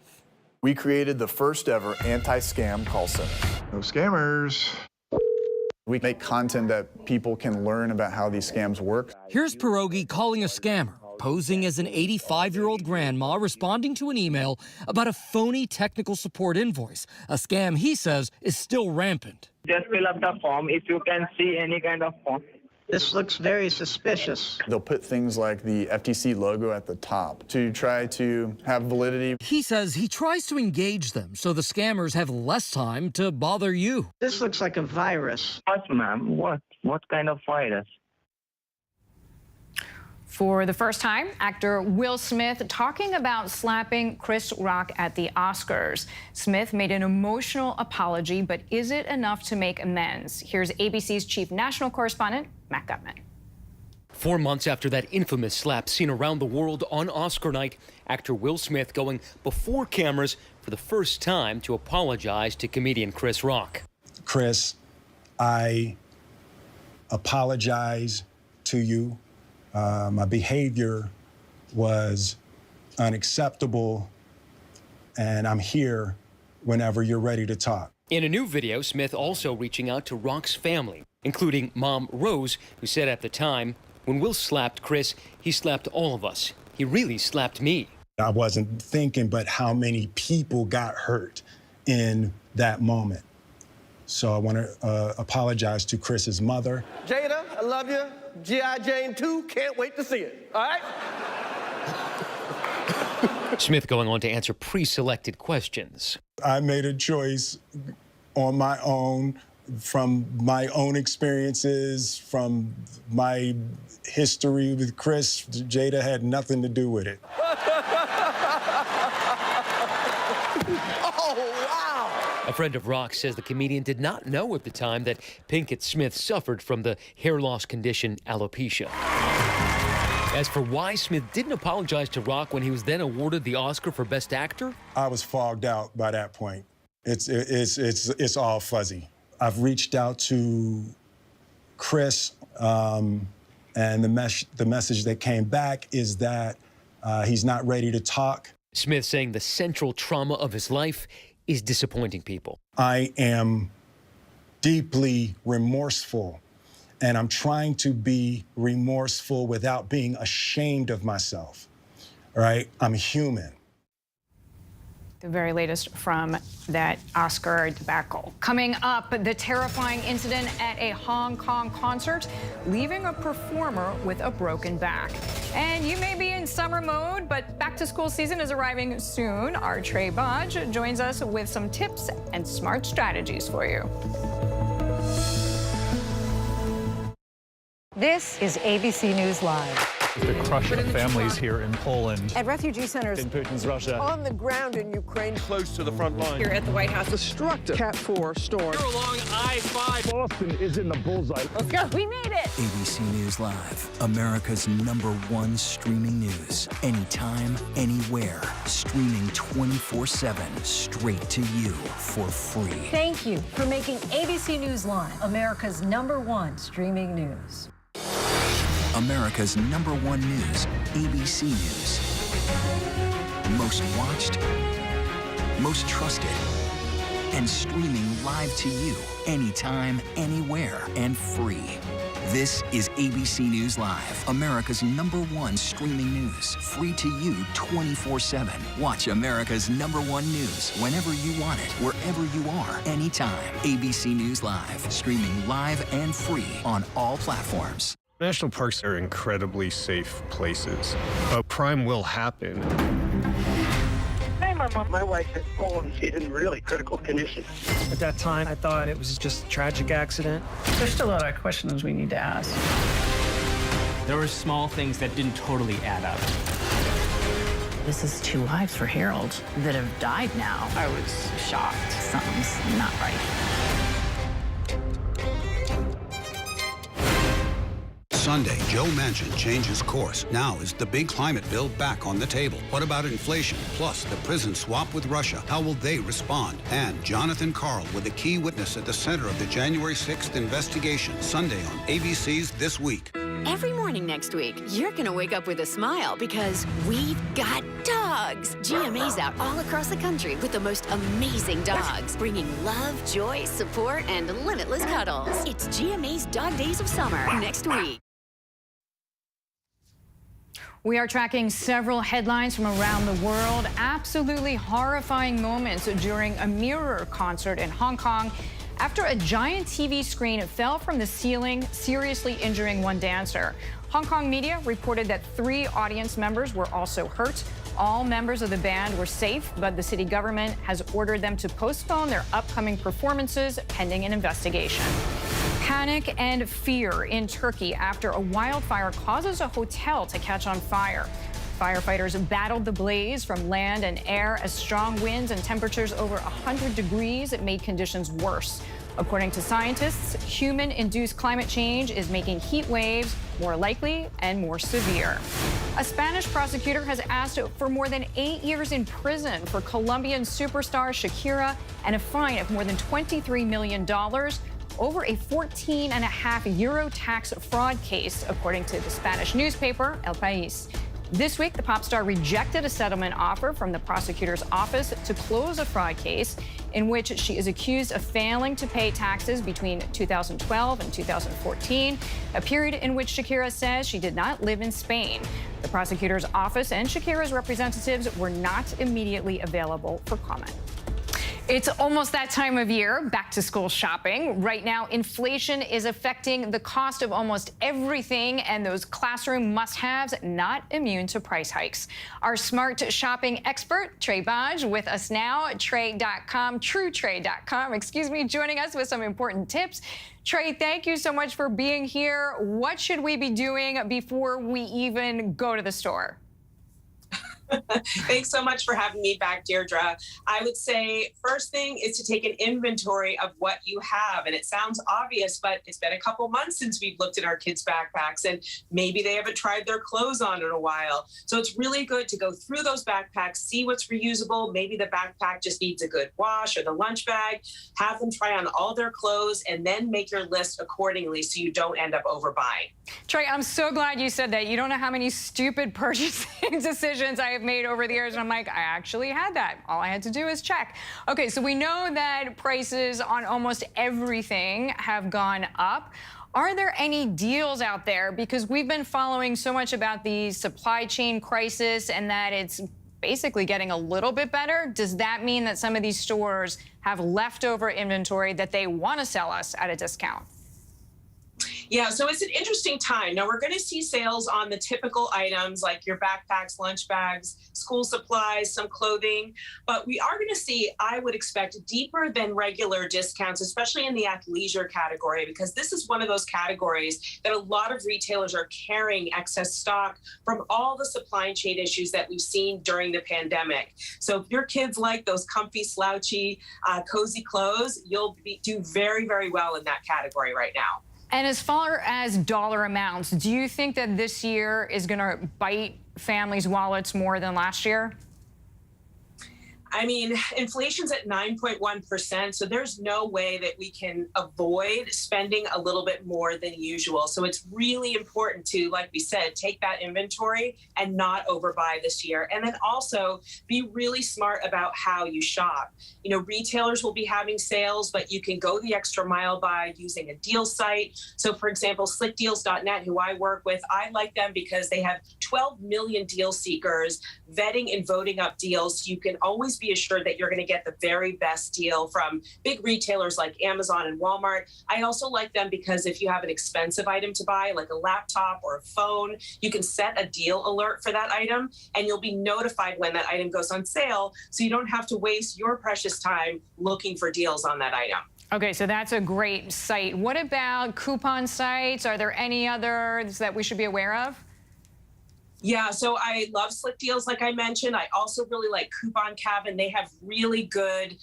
We created the first ever anti-scam call center. No scammers. We make content that people can learn about how these scams work. Here's Pierogi calling a scammer, posing as an 85-year-old grandma responding to an email about a phony technical support invoice, a scam he says is still rampant. Just fill up the form if you can see any kind of form. This looks very suspicious. They'll put things like the FTC logo at the top to try to have validity. He says he tries to engage them so the scammers have less time to bother you. This looks like a virus. What, ma'am? What kind of virus? For the first time, actor Will Smith talking about slapping Chris Rock at the Oscars. Smith made an emotional apology, but is it enough to make amends? Here's ABC's chief national correspondent, Matt Gutman. 4 months after that infamous slap seen around the world on Oscar night, actor Will Smith going before cameras for the first time to apologize to comedian Chris Rock. Chris, I apologize to you. My behavior was unacceptable, and I'm here whenever you're ready to talk. In a new video, Smith also reaching out to Rock's family, including Mom Rose, who said at the time, "When Will slapped Chris, he slapped all of us. He really slapped me." I wasn't thinking, but how many people got hurt in that moment. So I want to apologize to Chris's mother. Jada, I love you. G.I. Jane 2, can't wait to see it. All right? Smith going on to answer pre-selected questions. I made a choice on my own, from my own experiences, from my history with Chris. Jada had nothing to do with it. A friend of Rock says the comedian did not know at the time that Pinkett Smith suffered from the hair loss condition alopecia. As for why Smith didn't apologize to Rock when he was then awarded the Oscar for Best Actor, I was fogged out by that point. It's all fuzzy. I've reached out to Chris, and the message that came back is that he's not ready to talk. Smith saying the central trauma of his life is disappointing people. I am deeply remorseful, and I'm trying to be remorseful without being ashamed of myself, all right? I'm human. The very latest from that Oscar debacle. Coming up, the terrifying incident at a Hong Kong concert, leaving a performer with a broken back. And you may be in summer mode, but back to school season is arriving soon. Our Trey Bodge joins us with some tips and smart strategies for you. This is ABC News Live. The crush of families here in Poland. At refugee centers. In Putin's Russia. On the ground in Ukraine. Close to the front line. Here at the White House. Destructive Cat 4 storm. Here along I-5. Boston is in the bullseye. Let's go. We made it. ABC News Live, America's #1 streaming news. Anytime, anywhere. Streaming 24/7, straight to you for free. Thank you for making ABC News Live America's #1 streaming news. America's #1 news, ABC News. Most watched, most trusted, and streaming live to you anytime, anywhere, and free. This is ABC News Live, America's #1 streaming news. Free to you 24/7. Watch America's #1 news whenever you want it, wherever you are, anytime. ABC News Live, streaming live and free on all platforms. National parks are incredibly safe places, but crime will happen. Hey, my wife had fallen. She's in really critical condition. At that time, I thought it was just a tragic accident. There's still a lot of questions we need to ask. There were small things that didn't totally add up. This is 2 lives for Harold that have died now. I was shocked. Something's not right. Sunday, Joe Manchin changes course. Now is the big climate bill back on the table? What about inflation? Plus, the prison swap with Russia. How will they respond? And Jonathan Karl with a key witness at the center of the January 6th investigation. Sunday on ABC's This Week. Every morning next week, you're going to wake up with a smile because we've got dogs. GMA's out all across the country with the most amazing dogs, bringing love, joy, support, and limitless cuddles. It's GMA's Dog Days of Summer next week. We are tracking several headlines from around the world. Absolutely horrifying moments during a Mirror concert in Hong Kong after a giant TV screen fell from the ceiling, seriously injuring one dancer. Hong Kong media reported that 3 audience members were also hurt. All members of the band were safe, but the city government has ordered them to postpone their upcoming performances pending an investigation. Panic and fear in Turkey after a wildfire causes a hotel to catch on fire. Firefighters battled the blaze from land and air as strong winds and temperatures over 100 degrees made conditions worse. According to scientists, human-induced climate change is making heat waves more likely and more severe. A Spanish prosecutor has asked for more than 8 years in prison for Colombian superstar Shakira and a fine of more than $23 million over a 14.5 euro tax fraud case, according to the Spanish newspaper El País. This week, the pop star rejected a settlement offer from the prosecutor's office to close a fraud case in which she is accused of failing to pay taxes between 2012 and 2014, a period in which Shakira says she did not live in Spain. The prosecutor's office and Shakira's representatives were not immediately available for comment. It's almost that time of year, back to school shopping. Right now, inflation is affecting the cost of almost everything, and those classroom must-haves not immune to price hikes. Our smart shopping expert, Trey Bodge, with us now, TrueTrade.com, joining us with some important tips. Trey, thank you so much for being here. What should we be doing before we even go to the store? Thanks so much for having me back, Deirdre. I would say first thing is to take an inventory of what you have. And it sounds obvious, but it's been a couple months since we've looked at our kids' backpacks, and maybe they haven't tried their clothes on in a while. So it's really good to go through those backpacks, see what's reusable. Maybe the backpack just needs a good wash, or the lunch bag. Have them try on all their clothes, and then make your list accordingly so you don't end up overbuying. Trey, I'm so glad you said that. You don't know how many stupid purchasing decisions I have made over the years, and I'm like, I actually had that. All I had to do is check. Okay, so we know that prices on almost everything have gone up. Are there any deals out there? Because we've been following so much about the supply chain crisis and that it's basically getting a little bit better. Does that mean that some of these stores have leftover inventory that they want to sell us at a discount? Yeah, so it's an interesting time. Now, we're going to see sales on the typical items like your backpacks, lunch bags, school supplies, some clothing. But we are going to see, I would expect, deeper than regular discounts, especially in the athleisure category, because this is one of those categories that a lot of retailers are carrying excess stock from all the supply chain issues that we've seen during the pandemic. So if your kids like those comfy, slouchy, cozy clothes, you'll do very, very well in that category right now. And as far as dollar amounts, do you think that this year is going to bite families' wallets more than last year? I mean, inflation's at 9.1%, so there's no way that we can avoid spending a little bit more than usual. So it's really important to, like we said, take that inventory and not overbuy this year. And then also be really smart about how you shop. You know, retailers will be having sales, but you can go the extra mile by using a deal site. So for example, slickdeals.net, who I work with, I like them because they have 12 million deal seekers vetting and voting up deals. So you can always be assured that you're going to get the very best deal from big retailers like Amazon and Walmart. I also like them because if you have an expensive item to buy, like a laptop or a phone, you can set a deal alert for that item, and you'll be notified when that item goes on sale, so you don't have to waste your precious time looking for deals on that item. Okay, so that's a great site. What about coupon sites? Are there any others that we should be aware of? Yeah, so I love Slick Deals, like I mentioned. I also really like Coupon Cabin. They have really good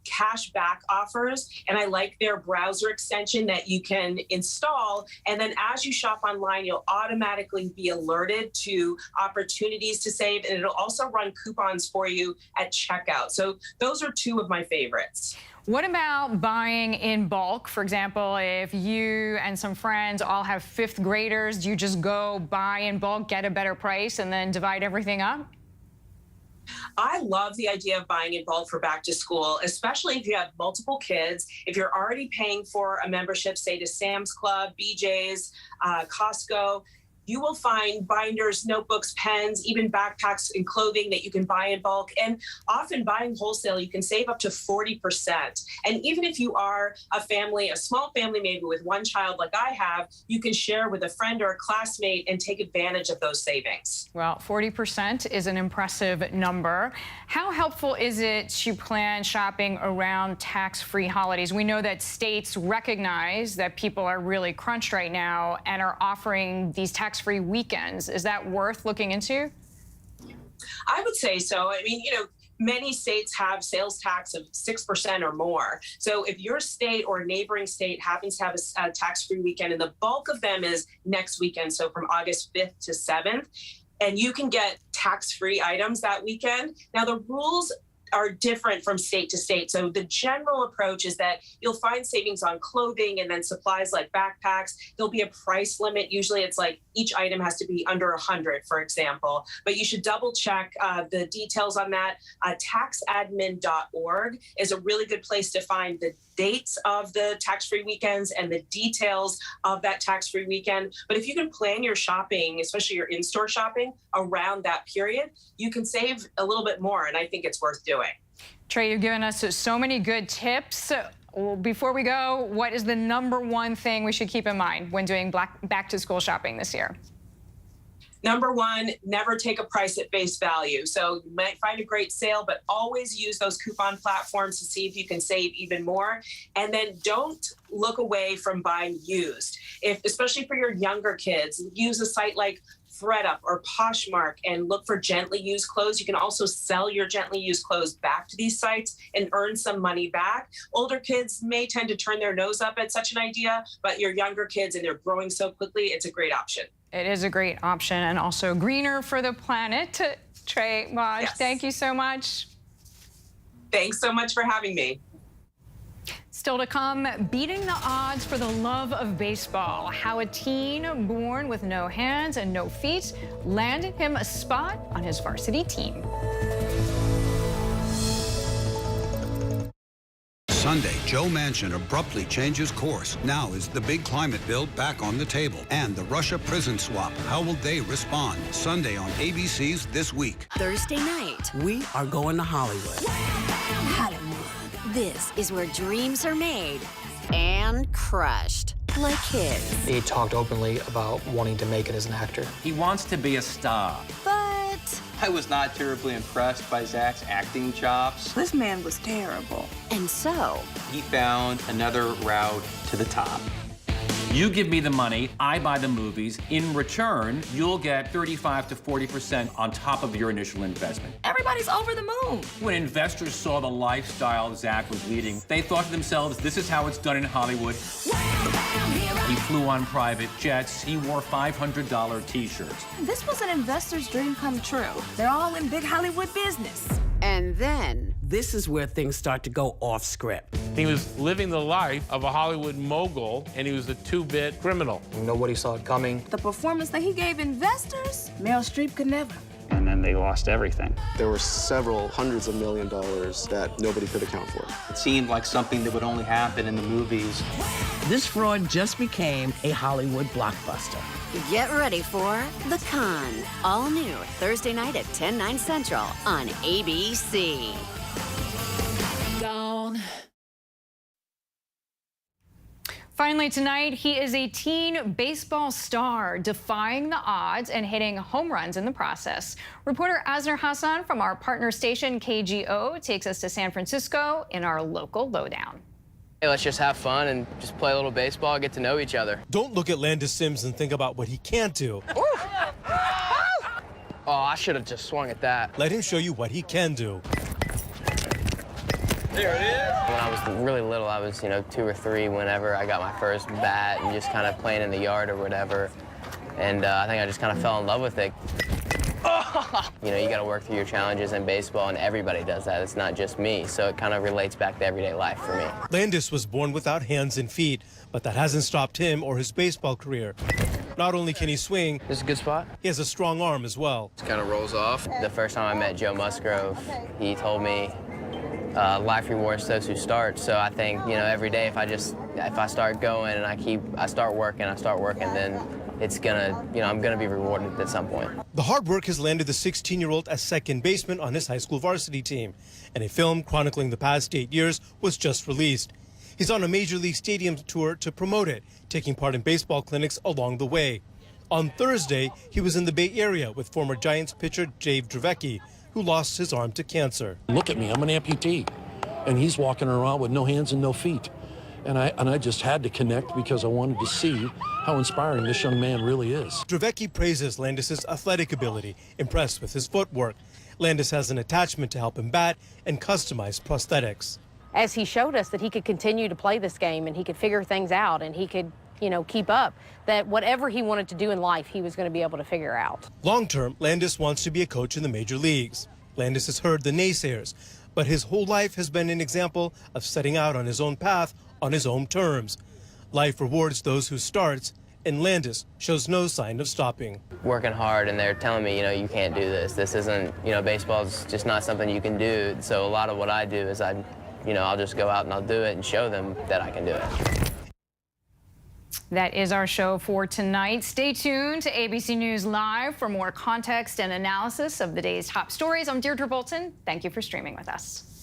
cash back offers, and I like their browser extension that you can install. And then as you shop online, you'll automatically be alerted to opportunities to save, and it'll also run coupons for you at checkout. So those are two of my favorites. What about buying in bulk? For example, if you and some friends all have fifth graders, do you just go buy in bulk, get a better price, and then divide everything up? I love the idea of buying in bulk for back to school, especially if you have multiple kids. If you're already paying for a membership, say to Sam's Club, BJ's, Costco, you will find binders, notebooks, pens, even backpacks and clothing that you can buy in bulk. And often buying wholesale, you can save up to 40%. And even if you are a family, a small family, maybe with one child like I have, you can share with a friend or a classmate and take advantage of those savings. Well, 40% is an impressive number. How helpful is it to plan shopping around tax-free holidays? We know that states recognize that people are really crunched right now and are offering these tax-free weekends. Is that worth looking into? I would say so. I mean, you know, many states have sales tax of 6% or more. So if your state or neighboring state happens to have a tax-free weekend, and the bulk of them is next weekend, so from August 5th to 7th, and you can get tax-free items that weekend. Now, the rules are different from state to state. So the general approach is that you'll find savings on clothing and then supplies like backpacks. There'll be a price limit. Usually it's like each item has to be under 100, for example. But you should double check the details on that. Taxadmin.org is a really good place to find the dates of the tax-free weekends and the details of that tax-free weekend. But if you can plan your shopping, especially your in-store shopping, around that period, you can save a little bit more, and I think it's worth doing. Trey, you've given us so many good tips. Before we go, what is the #1 thing we should keep in mind when doing back-to-school shopping this year? #1, never take a price at face value. So you might find a great sale, but always use those coupon platforms to see if you can save even more. And then don't look away from buying used. Especially for your younger kids, use a site like ThredUp or Poshmark and look for gently used clothes. You can also sell your gently used clothes back to these sites and earn some money back. Older kids may tend to turn their nose up at such an idea, but your younger kids, and they're growing so quickly, it's a great option. It is a great option and also greener for the planet. Trey, Maj, yes. Thank you so much. Thanks so much for having me. Still to come, beating the odds for the love of baseball. How a teen born with no hands and no feet landed him a spot on his varsity team. Sunday, Joe Manchin abruptly changes course. Now is the big climate bill back on the table. And the Russia prison swap. How will they respond? Sunday on ABC's This Week. Thursday night. We are going to Hollywood. This is where dreams are made and crushed. Like his. He talked openly about wanting to make it as an actor. He wants to be a star. But I was not terribly impressed by Zach's acting chops. This man was terrible. And so he found another route to the top. You give me the money, I buy the movies. In return, you'll get 35 to 40% on top of your initial investment. Everybody's over the moon. When investors saw the lifestyle Zach was leading, they thought to themselves, this is how it's done in Hollywood. He flew on private jets. He wore $500 t-shirts. This was an investor's dream come true. They're all in big Hollywood business. And then this is where things start to go off script. He was living the life of a Hollywood mogul, and he was a two-bit criminal. Nobody saw it coming. The performance that he gave investors, Meryl Streep could never. And then they lost everything. There were several hundreds of $1 million that nobody could account for. It seemed like something that would only happen in the movies. This fraud just became a Hollywood blockbuster. Get ready for The Con. All new Thursday night at 10, 9 Central on ABC. Gone. Finally tonight, he is a teen baseball star, defying the odds and hitting home runs in the process. Reporter Asner Hassan from our partner station KGO takes us to San Francisco in our local lowdown. Hey, let's just have fun and just play a little baseball, get to know each other. Don't look at Landis Sims and think about what he can't do. Oh, I should have just swung at that. Let him show you what he can do. There it is. When I was really little, I was, 2 or 3 whenever I got my first bat and just kind of playing in the yard or whatever. And I think I just kind of fell in love with it. You got to work through your challenges in baseball, and everybody does that. It's not just me, so it kind of relates back to everyday life for me. Landis was born without hands and feet, but that hasn't stopped him or his baseball career. Not only can he swing, this is a good spot. He has a strong arm as well. It kind of rolls off. The first time I met Joe Musgrove, he told me life rewards those who start. So I think, every day if I start going and I start working, then it's gonna, I'm gonna be rewarded at some point. The hard work has landed the 16-year-old as second baseman on his high school varsity team, and a film chronicling the past 8 years was just released. He's on a Major League Stadium tour to promote it, taking part in baseball clinics along the way. On Thursday, he was in the Bay Area with former Giants pitcher Dave Dravecky, who lost his arm to cancer. Look at me, I'm an amputee, and he's walking around with no hands and no feet. And I just had to connect because I wanted to see how inspiring this young man really is. Dravecky praises Landis' athletic ability, impressed with his footwork. Landis has an attachment to help him bat and customize prosthetics. As he showed us that he could continue to play this game and he could figure things out and he could, keep up, that whatever he wanted to do in life, he was going to be able to figure out. Long term, Landis wants to be a coach in the major leagues. Landis has heard the naysayers, But his whole life has been an example of setting out on his own path on his own terms. Life rewards those who starts, and Landis shows no sign of stopping. Working hard, and they're telling me, you can't do this. This isn't, baseball's just not something you can do. So a lot of what I do is I'll just go out and I'll do it and show them that I can do it. That is our show for tonight. Stay tuned to ABC News Live for more context and analysis of the day's top stories. I'm Deirdre Bolton. Thank you for streaming with us.